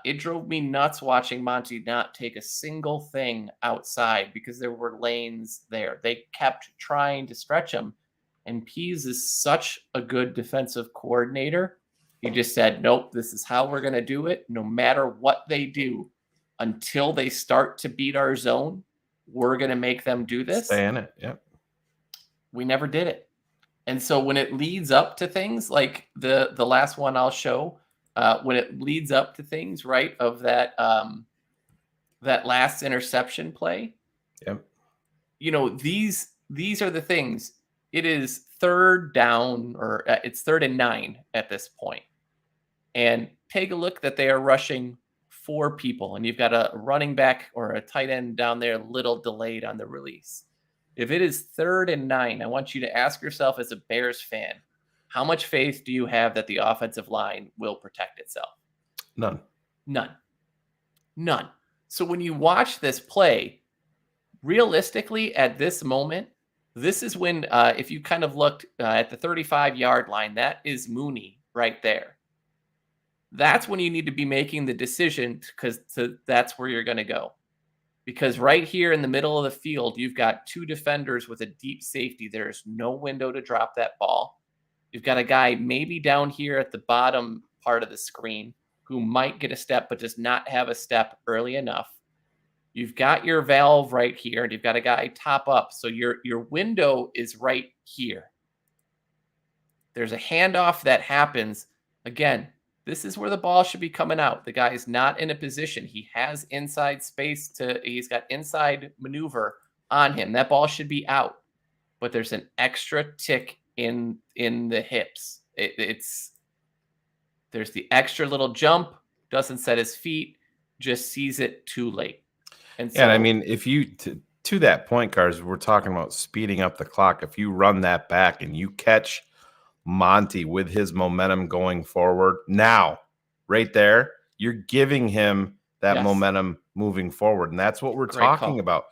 It drove me nuts watching Monty not take a single thing outside because there were lanes there. They kept trying to stretch him. And Pease is such a good defensive coordinator. He just said, nope, this is how we're going to do it. No matter what they do, until they start to beat our zone, we're going to make them do this. Stay in it. Yep. We never did it. And so when it leads up to things like the last one I'll show, when it leads up to things, right, of that that last interception play, Yep. you know, these are the things. It is third down, or it's 3rd and 9 at this point. And take a look that they are rushing 4 people, and you've got a running back or a tight end down there, little delayed on the release. If it is 3rd and 9, I want you to ask yourself as a Bears fan, how much faith do you have that the offensive line will protect itself? None. None. So when you watch this play, realistically at this moment, this is when, if you kind of looked at the 35-yard line, that is Mooney right there. That's when you need to be making the decision, because that's where you're going to go. Because right here in the middle of the field, you've got 2 defenders with a deep safety. There's no window to drop that ball. You've got a guy maybe down here at the bottom part of the screen who might get a step but does not have a step early enough. You've got your valve right here, and you've got a guy top up. So your window is right here. There's a handoff that happens. Again, this is where the ball should be coming out. The guy is not in a position. He has inside space he's got inside maneuver on him. That ball should be out. But there's an extra tick in the hips. There's the extra little jump, doesn't set his feet, just sees it too late. And so, yeah, I mean, if you to that point, Cars, we're talking about speeding up the clock. If you run that back and you catch Monty with his momentum going forward, now, right there, you're giving him that momentum moving forward. And that's what we're talking about.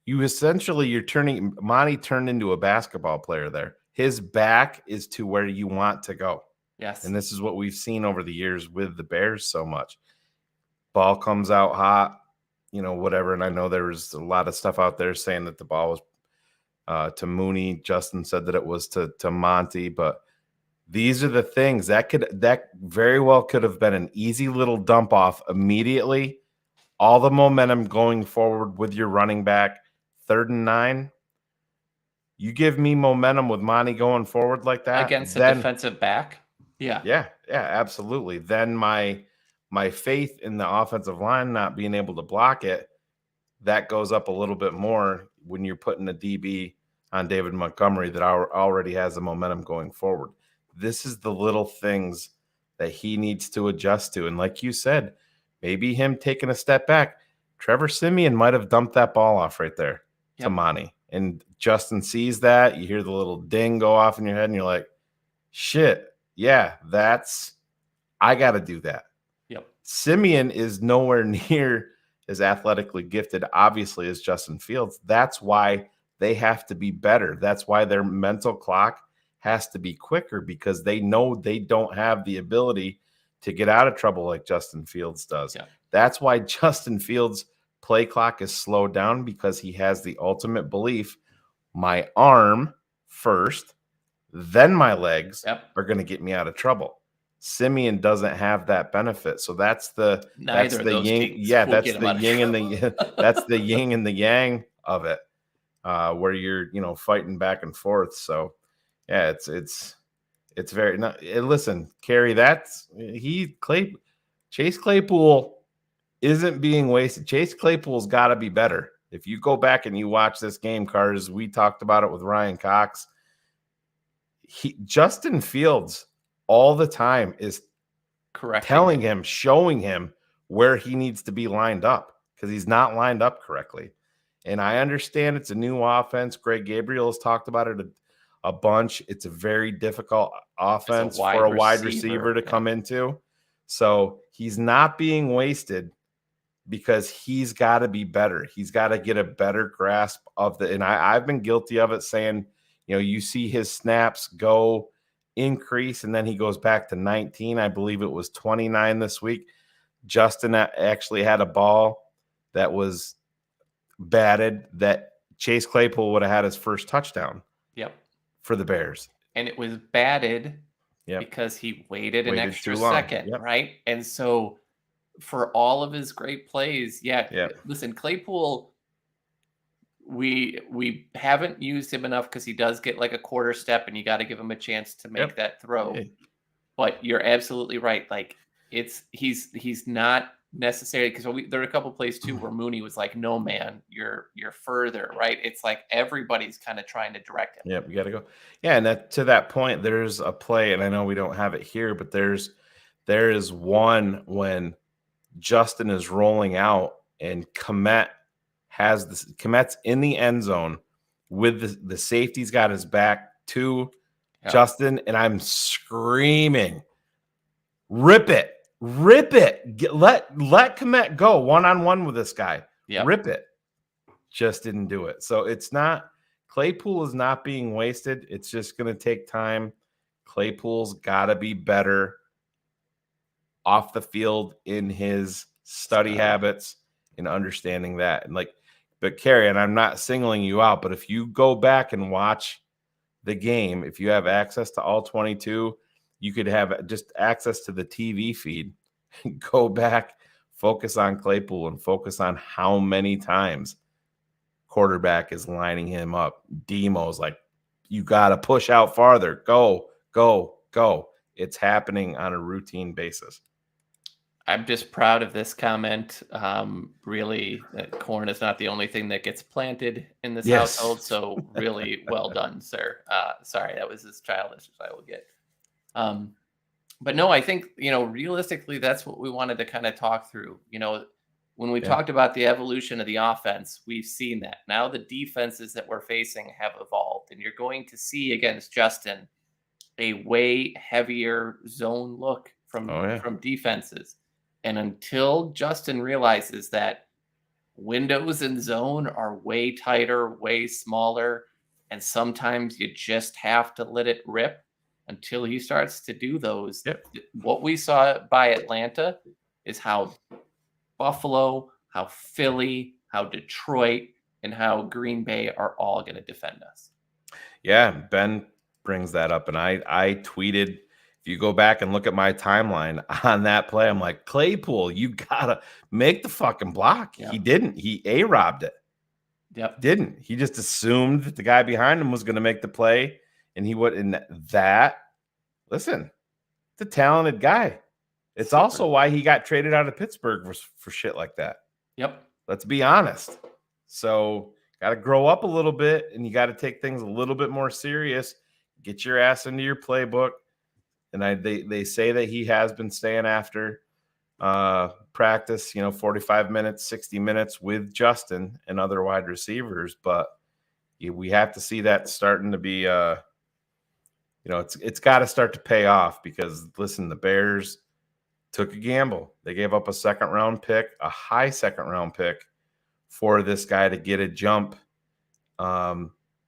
You're turning Monty turned into a basketball player there. His back is to where you want to go. Yes. And this is what we've seen over the years with the Bears so much. Ball comes out hot, whatever. And I know there was a lot of stuff out there saying that the ball was to Mooney. Justin said that it was to Monty, but these are the things that very well could have been an easy little dump off immediately. All the momentum going forward with your running back, 3rd and 9. You give me momentum with Monty going forward like that against a defensive back. Yeah, absolutely. Then my faith in the offensive line not being able to block it, that goes up a little bit more when you're putting a DB on David Montgomery that already has the momentum going forward. This is the little things that he needs to adjust to. And like you said, maybe him taking a step back, Trevor Siemian might have dumped that ball off right there to Monty. And Justin sees that. You hear the little ding go off in your head, and you're like, shit, yeah, I got to do that. Yep. Siemian is nowhere near as athletically gifted, obviously, as Justin Fields. That's why they have to be better. That's why their mental clock has to be quicker, because they know they don't have the ability to get out of trouble like Justin Fields does. Yeah. That's why Justin Fields' play clock is slowed down, because he has the ultimate belief, my arm first, then my legs are going to get me out of trouble. Siemian doesn't have that benefit. So that's the yin. Yeah, that's the yin and the that's the yin and the yang of it, where you're fighting back and forth. So yeah, it's very listen, Carrie, Chase Claypool isn't being wasted. Chase Claypool's got to be better. If you go back and you watch this game, Cars, we talked about it with Ryan Cox. Justin Fields all the time is telling him, showing him where he needs to be lined up, because he's not lined up correctly. And I understand it's a new offense. Greg Gabriel has talked about it a bunch. It's a very difficult offense for a wide receiver to come into. So he's not being wasted, because he's got to be better. He's got to get a better grasp of and I've been guilty of it, saying, you see his snaps go increase, and then he goes back to 19. I believe it was 29 this week. Justin actually had a ball that was batted that Chase Claypool would have had his first touchdown. Yep. For the Bears. And it was batted because he waited an extra second, right? And so for all of his great plays, listen, Claypool, we haven't used him enough because he does get like a quarter step, and you got to give him a chance to make that throw. But you're absolutely right. Like he's not necessarily, because there are a couple plays too where Mooney was like, "No, man, you're further," right? It's like everybody's kind of trying to direct him. Yep, you got to go. Yeah, and to that point, there's a play, and I know we don't have it here, but there is one when Justin is rolling out, and Komet's in the end zone with the safety's got his back to Justin, and I'm screaming, "Rip it! Rip it! Let Komet go one-on-one with this guy. Rip it." Just didn't do it. So it's not, Claypool is not being wasted. It's just going to take time. Claypool's got to be better off the field in his study habits and understanding that. And but Carrie, and I'm not singling you out, but if you go back and watch the game, if you have access to all 22, you could have just access to the TV feed. Go back, focus on Claypool, and focus on how many times quarterback is lining him up. Demo's like, you got to push out farther. Go, go, go. It's happening on a routine basis. I'm just proud of this comment. Really, corn is not the only thing that gets planted in this household. So really well done, sir. Sorry, that was as childish as I will get. But no, I think, realistically, that's what we wanted to kind of talk through. When we talked about the evolution of the offense, we've seen that. Now the defenses that we're facing have evolved, and you're going to see against Justin a way heavier zone look from defenses. And until Justin realizes that windows and zone are way tighter, way smaller, and sometimes you just have to let it rip, until he starts to do those, what we saw by Atlanta is how Buffalo, how Philly, how Detroit, and how Green Bay are all going to defend us. Yeah, Ben brings that up, and I tweeted, if you go back and look at my timeline on that play, I'm like, Claypool, you got to make the fucking block. He didn't. He A-robbed it. Didn't. He just assumed that the guy behind him was going to make the play, and he would. And listen, it's a talented guy. It's also why he got traded out of Pittsburgh for shit like that. Let's be honest. So got to grow up a little bit, and you got to take things a little bit more serious. Get your ass into your playbook. And they say that he has been staying after practice, 45 minutes, 60 minutes with Justin and other wide receivers. But we have to see that starting to be, it's got to start to pay off, because, listen, the Bears took a gamble. They gave up a second-round pick, a high second-round pick, for this guy to get a jump.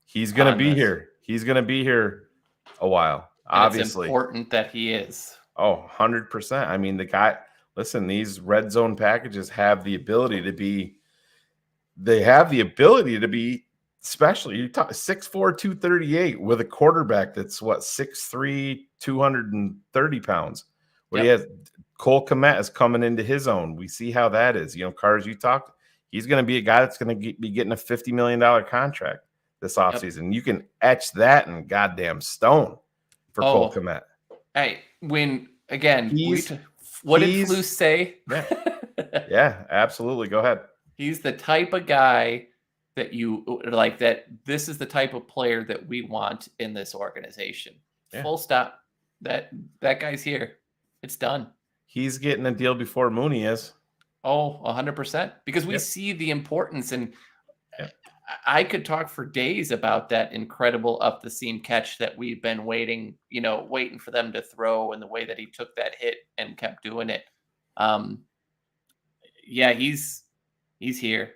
He's going to be here. He's going to be here a while. Obviously, it's important that he is. 100%. I mean, the guy, listen, these red zone packages have the ability to be, especially you talk 6'4", 238 with a quarterback that's 6'3", 230 pounds. He has, Cole Kmet is coming into his own. We see how that is. Cars, you talked, he's going to be a guy that's going to be getting a $50 million contract this offseason. You can etch that in goddamn stone for Cole Kmet. Hey, what did Flus say? Yeah, absolutely. Go ahead. He's the type of guy that you like, that this is the type of player that we want in this organization. Full stop. That guy's here. It's done. He's getting a deal before Mooney is. 100%. Because we see the importance, and I could talk for days about that incredible up the seam catch that we've been waiting for them to throw, and the way that he took that hit and kept doing it. He's here.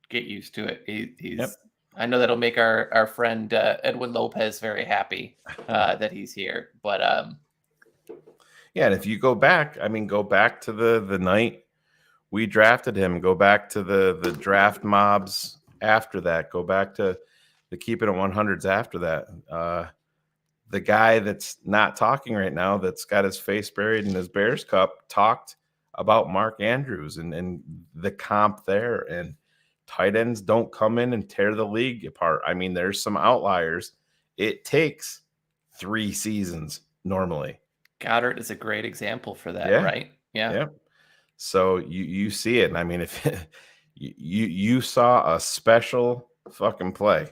Get used to it. I know that'll make our friend Edwin Lopez very happy that he's here. But Yeah, and if you go back, go back to the night we drafted him. Go back to the draft mobs after that. Go back to the keeping it 100s after that. The guy that's not talking right now, that's got his face buried in his Bears cup, talked about Mark Andrews and the comp there. And tight ends don't come in and tear the league apart. There's some outliers. It takes 3 seasons normally. Goddard is a great example for that, Yeah. right? Yeah. Yep. So you see it. And if you saw a special fucking play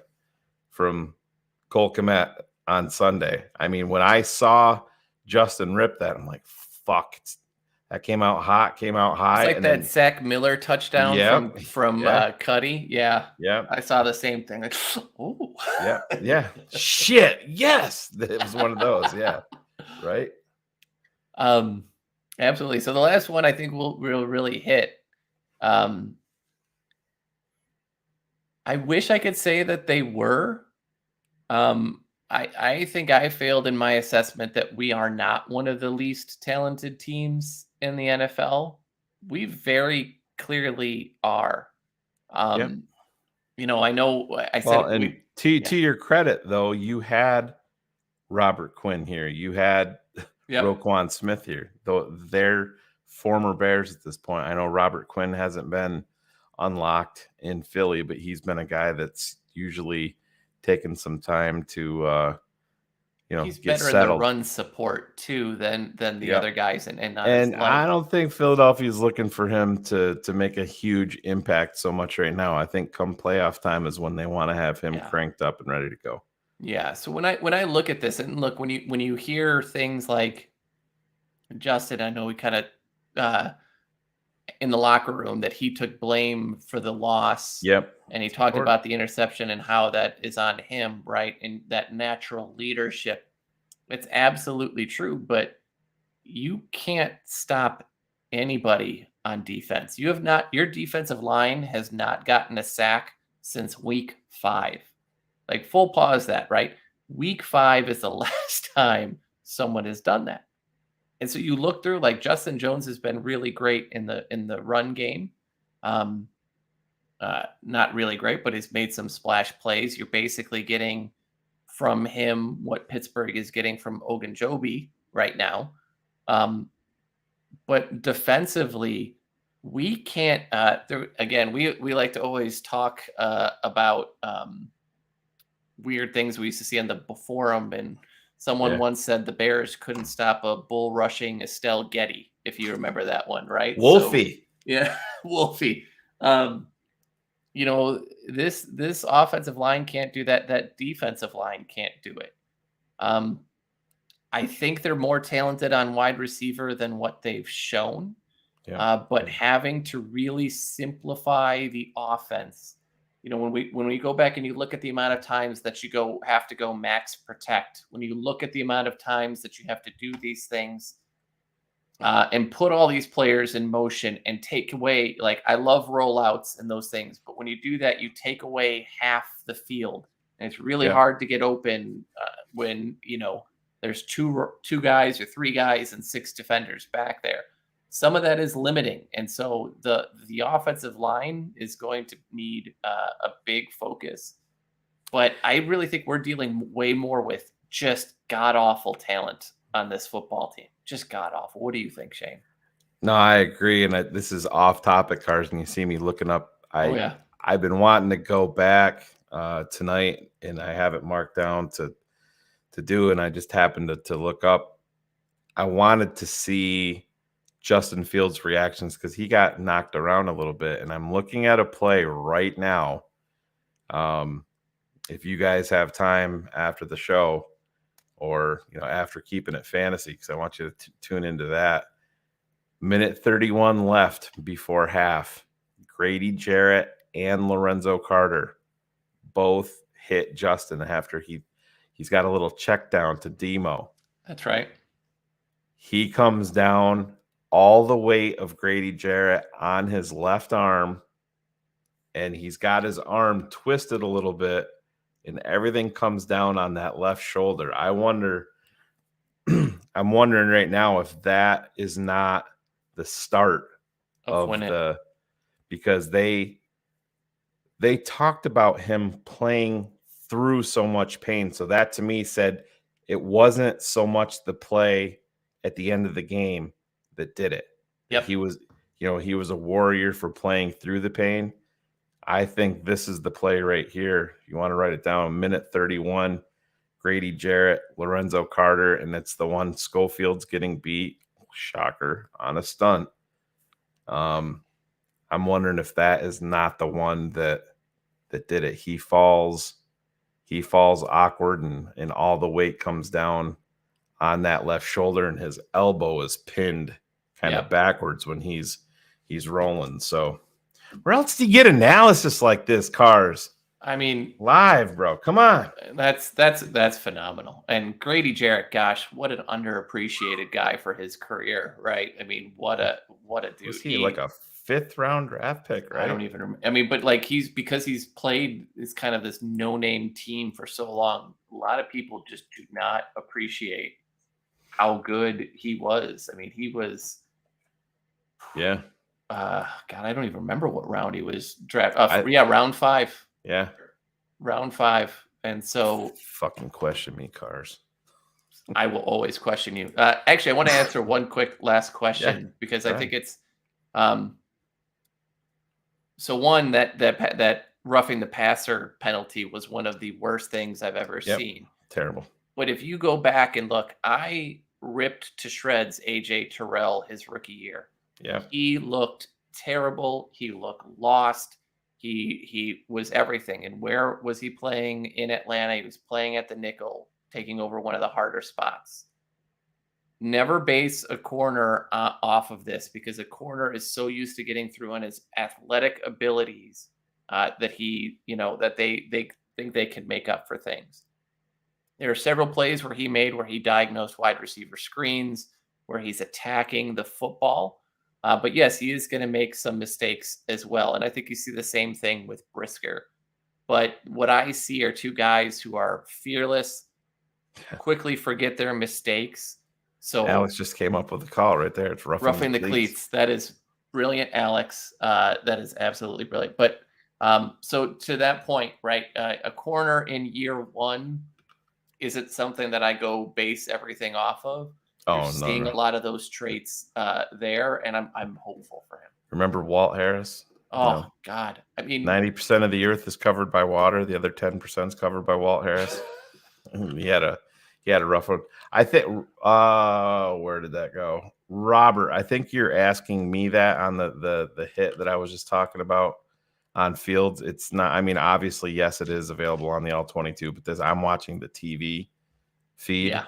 from Cole Kmet on Sunday. When I saw Justin rip that, I'm like, fuck, that came out hot, came out high. It's like and that then, Zach Miller touchdown from Cuddy. Yeah. Yeah. I saw the same thing. Like, oh. Yeah. Shit. Yes. It was one of those. Yeah. Right. Absolutely. So the last one I think we'll really hit. I wish I could say that they were. I think I failed in my assessment that we are not one of the least talented teams in the NFL. We very clearly are. Yep. I know I said to your credit though, you had Robert Quinn here. You had Roquan Smith here. Though they're former Bears at this point. I know Robert Quinn hasn't been unlocked in Philly, but he's been a guy that's usually taken some time to he's get better settled. in the run support too than the other guys, and I don't think Philadelphia's looking for him to make a huge impact so much right now. I think come playoff time is when they want to have him cranked up and ready to go. Yeah. So when I look at this, and look, when you hear things like Justin, I know we kind of in the locker room that he took blame for the loss. Yep. And he talked about the interception and how that is on him, right? And that natural leadership. It's absolutely true, but you can't stop anybody on defense. Your defensive line has not gotten a sack since week 5. Like, full pause that, right? Week 5 is the last time someone has done that. And so you look through, like, Justin Jones has been really great in the run game. Not really great, but he's made some splash plays. You're basically getting from him what Pittsburgh is getting from Ogunjobi right now. But defensively, we can't. Again, we like to always talk about weird things we used to see on the forum, and someone once said the Bears couldn't stop a bull rushing Estelle Getty, if you remember that one, right? Wolfie. So, Wolfie. This offensive line can't do that. That defensive line can't do it. I think they're more talented on wide receiver than what they've shown. Yeah. But having to really simplify the offense, when we go back and you look at the amount of times that you have to go max protect, when you look at the amount of times that you have to do these things, and put all these players in motion and take away, like, I love rollouts and those things, but when you do that, you take away half the field, and it's really hard to get open when there's two guys or 3 guys and 6 defenders back there. Some of that is limiting, and so the offensive line is going to need a big focus. But I really think we're dealing way more with just god awful talent on this football team. Just god awful. What do you think, Shane? No, I agree, and this is off topic, Carson. You see me looking up. I've been wanting to go back tonight, and I have it marked down to do, and I just happened to look up. I wanted to see Justin Fields' reactions because he got knocked around a little bit, and I'm looking at a play right now. If you guys have time after the show, or after Keeping It Fantasy, because I want you to tune into that. Minute 31 left before half. Grady Jarrett and Lorenzo Carter both hit Justin after he's got a little check down to Demo. That's right. He comes down, all the weight of Grady Jarrett on his left arm, and he's got his arm twisted a little bit, and everything comes down on that left shoulder. I wonder, I'm wondering right now if that is not the start of when because they talked about him playing through so much pain. So that to me said it wasn't so much the play at the end of the game that did it. Yep. He was a warrior for playing through the pain. I think this is the play right here. You want to write it down, minute 31, Grady Jarrett, Lorenzo Carter, and it's the one Schofield's getting beat. Shocker, on a stunt. I'm wondering if that is not the one that did it. He falls awkward, and all the weight comes down on that left shoulder, and his elbow is pinned kind of backwards when he's rolling. So where else do you get analysis like this, Cars? I mean, live, bro. Come on. That's phenomenal. And Grady Jarrett, gosh, what an underappreciated guy for his career, right? I mean, what a dude. Was he like a 5th round draft pick, right? I don't even remember. I mean, but like because he's played this kind of this no-name team for so long, a lot of people just do not appreciate how good he was. I mean, he was God, I don't even remember what round he was drafted. Round 5. Yeah. Round 5. And so fucking question me, Cars. I will always question you. Actually, I want to answer one quick last question because I think it's so one that roughing the passer penalty was one of the worst things I've ever seen. Terrible. But if you go back and look, I ripped to shreds AJ Terrell his rookie year. Yeah. He looked terrible. He looked lost. He was everything. And where was he playing in Atlanta? He was playing at the nickel, taking over one of the harder spots. Never base a corner off of this because a corner is so used to getting through on his athletic abilities that that they think they can make up for things. There are several plays where he diagnosed wide receiver screens, where he's attacking the football. But yes, he is going to make some mistakes as well. And I think you see the same thing with Brisker. But what I see are two guys who are fearless, quickly forget their mistakes. So Alex just came up with a call right there. It's roughing the cleats. That is brilliant, Alex. That is absolutely brilliant. But so to that point, right, a corner in year one, is it something that I go base everything off of? Seeing a lot of those traits there, and I'm hopeful for him. Remember Walt Harris? Oh, God. I mean, 90% of the earth is covered by water. The other 10% is covered by Walt Harris. He had a rough one. I think, where did that go? Robert, I think you're asking me that on the hit that I was just talking about on Fields. It's not, I mean, obviously, yes, it is available on the All-22, but I'm watching the TV feed. Yeah.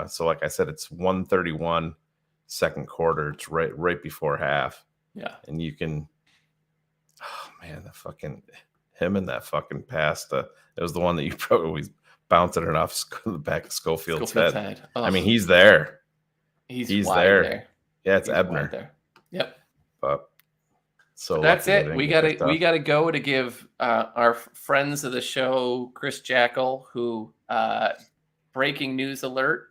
So like I said, it's 1:31 second quarter. It's right before half. Yeah. And you can, oh man, him and that fucking pass. It was the one that you probably always bouncing it off the back of Schofield's head. Oh. I mean, he's there. He's there. Yeah, it's Ebner. There. Yep. But so that's it. We gotta go to give our friends of the show, Chris Jackal, who breaking news alert,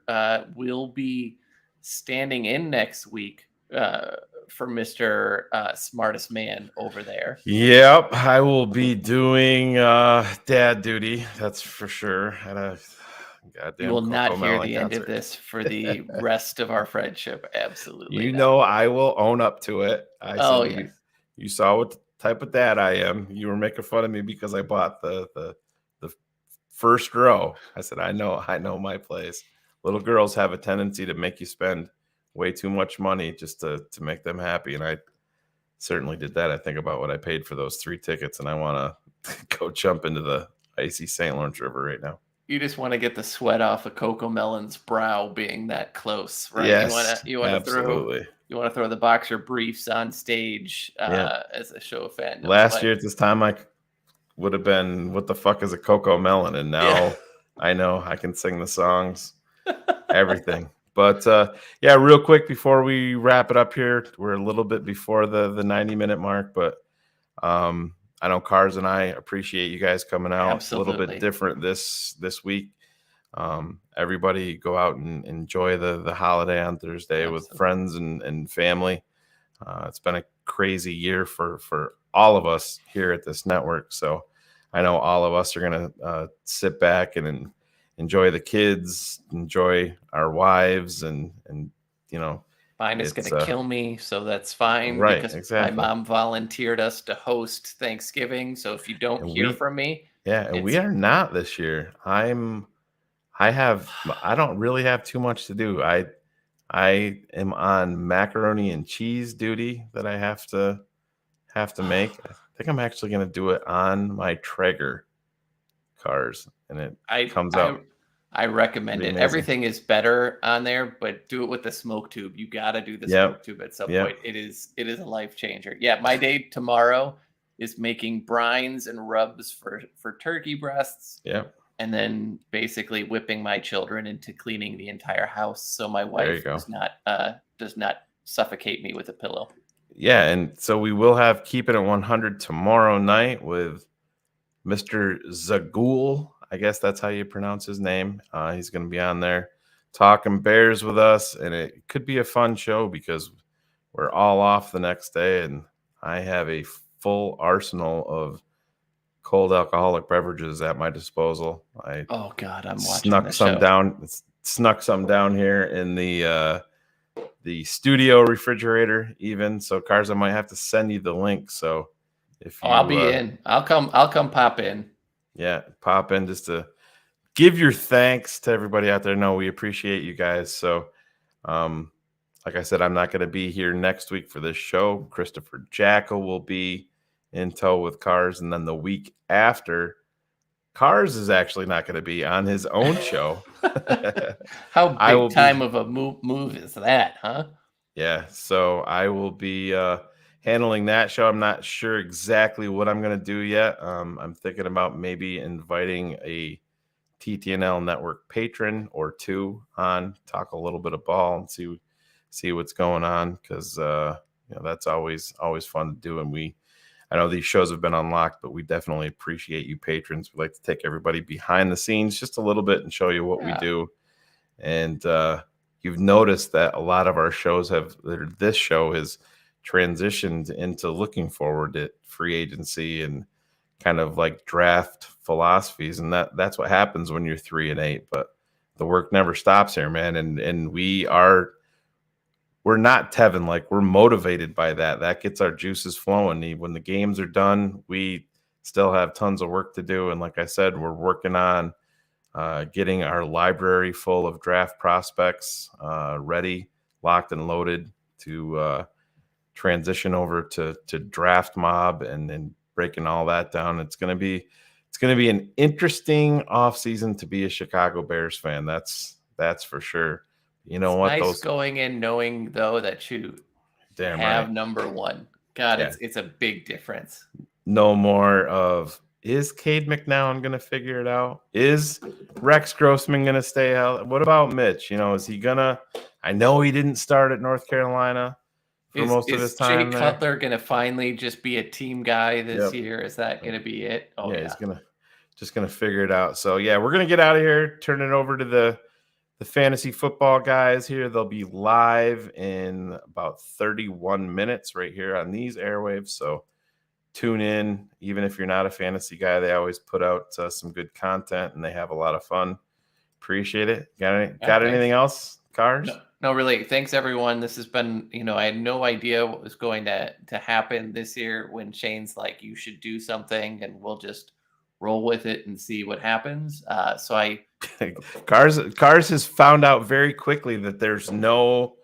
will be standing in next week for Mr. Smartest Man over there. Yep, I will be doing dad duty. That's for sure. At a goddamn you will not hear the concert. end of this for the rest of our friendship. Absolutely. You know, I will own up to it. You saw what type of dad I am. You were making fun of me because I bought the first row. I said, I know my place. Little girls have a tendency to make you spend way too much money just to make them happy. And I certainly did that. I think about what I paid for those 3 tickets, and I want to go jump into the icy St. Lawrence River right now. You just want to get the sweat off of Coco Melon's brow being that close, right? Yes, you want to throw the boxer briefs on stage as a show of fan. Last year at this time, I would have been, what the fuck is a Coco Melon? And now I know I can sing the songs, everything. But real quick before we wrap it up here, we're a little bit before the 90-minute mark, but I know Cars and I appreciate you guys coming out. Absolutely. A little bit different this week. Everybody go out and enjoy the holiday on Thursday with friends and family. It's been a crazy year for all of us here at this network. So I know all of us are going to sit back and enjoy the kids, enjoy our wives, and mine is going to kill me, so that's fine, right, because exactly. my mom volunteered us to host Thanksgiving. So if you don't hear from me, and we are not this year. I don't really have too much to do. I am on macaroni and cheese duty that I have to make. I think I'm actually going to do it on my Traeger cars, and it comes out. I recommend it. Amazing. Everything is better on there, but do it with the smoke tube. You got to do the smoke tube at some point. It is a life changer. Yeah, my day tomorrow is making brines and rubs for turkey breasts. Yep. And then basically whipping my children into cleaning the entire house, so my wife does not suffocate me with a pillow. Yeah, and so we will have Keep It at 100 tomorrow night with Mr. Zagul. I guess that's how you pronounce his name. He's going to be on there talking Bears with us, and it could be a fun show because we're all off the next day, and I have a full arsenal of cold alcoholic beverages at my disposal. Oh God, I'm watching. Snuck some down here in the studio refrigerator, even. So, Cars, I might have to send you the link. So, if you, I'll be in. I'll come pop in. Yeah, pop in just to give your thanks to everybody out there. No, we appreciate you guys. So, like I said, I'm not going to be here next week for this show. Christopher Jackal will be in tow with Cars, and then the week after, Cars is actually not going to be on his own show. How big time of a move is that, huh? Yeah, so I will be handling that show. I'm not sure exactly what I'm going to do yet. I'm thinking about maybe inviting a TTNL network patron or two on, talk a little bit of ball and see what's going on, because that's always fun to do. And I know these shows have been unlocked, but we definitely appreciate you patrons. We like to take everybody behind the scenes just a little bit and show you what we do. And you've noticed that a lot of our shows this show has transitioned into looking forward at free agency and kind of like draft philosophies. And that's what happens when you're 3-8, but the work never stops here, man. And we're not Tevin. Like, we're motivated by that. That gets our juices flowing. When the games are done, we still have tons of work to do. And like I said, we're working on getting our library full of draft prospects ready, locked and loaded to transition over to draft mob and breaking all that down. It's going to be an interesting offseason to be a Chicago Bears fan. That's for sure. You know what? Nice going in knowing though that you have number one. God, it's a big difference. No more of, is Cade McNown going to figure it out? Is Rex Grossman going to stay out? What about Mitch? Is he going to? I know he didn't start at North Carolina for most of his time. Is Jay Cutler going to finally just be a team guy this year? Is that going to be it? Oh, yeah. He's going to figure it out. So, yeah, we're going to get out of here, turn it over to the fantasy football guys here. They'll be live in about 31 minutes right here on these airwaves. So tune in. Even if you're not a fantasy guy, they always put out some good content and they have a lot of fun. Appreciate it. Got anything else, Cars? No, really. Thanks, everyone. This has been, I had no idea what was going to happen this year when Shane's like, you should do something, and we'll just roll with it and see what happens. Cars has found out very quickly that there's no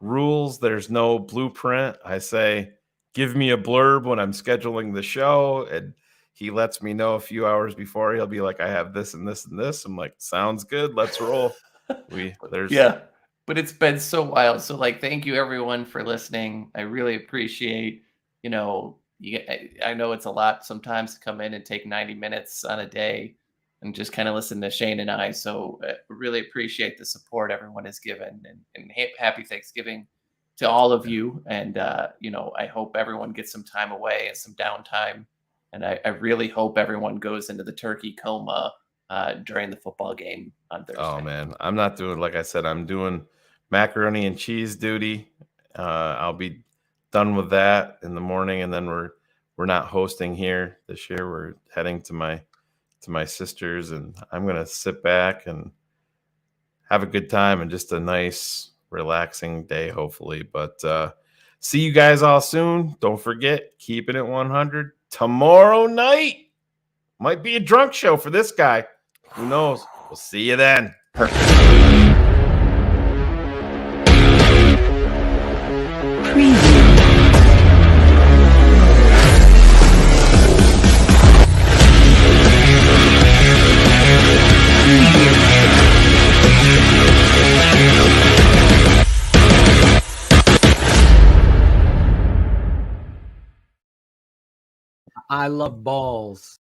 rules, there's no blueprint. I say, give me a blurb when I'm scheduling the show, and he lets me know a few hours before. He'll be like, I have this and this and this. I'm like, sounds good, let's roll. But it's been so wild. So thank you everyone for listening. I really appreciate, I know it's a lot sometimes to come in and take 90 minutes on a day and just kind of listen to Shane and I. So really appreciate the support everyone has given, and happy Thanksgiving to all of you. And, I hope everyone gets some time away and some downtime And I really hope everyone goes into the turkey coma during the football game on Thursday. Oh man, I'm not doing, like I said, I'm doing macaroni and cheese duty. I'll be done with that in the morning, and then we're not hosting here this year. We're heading to my sister's, and I'm gonna sit back and have a good time and just a nice, relaxing day, hopefully. But see you guys all soon. Don't forget, keeping it 100 tomorrow night. Might be a drunk show for this guy. Who knows? We'll see you then. I love balls.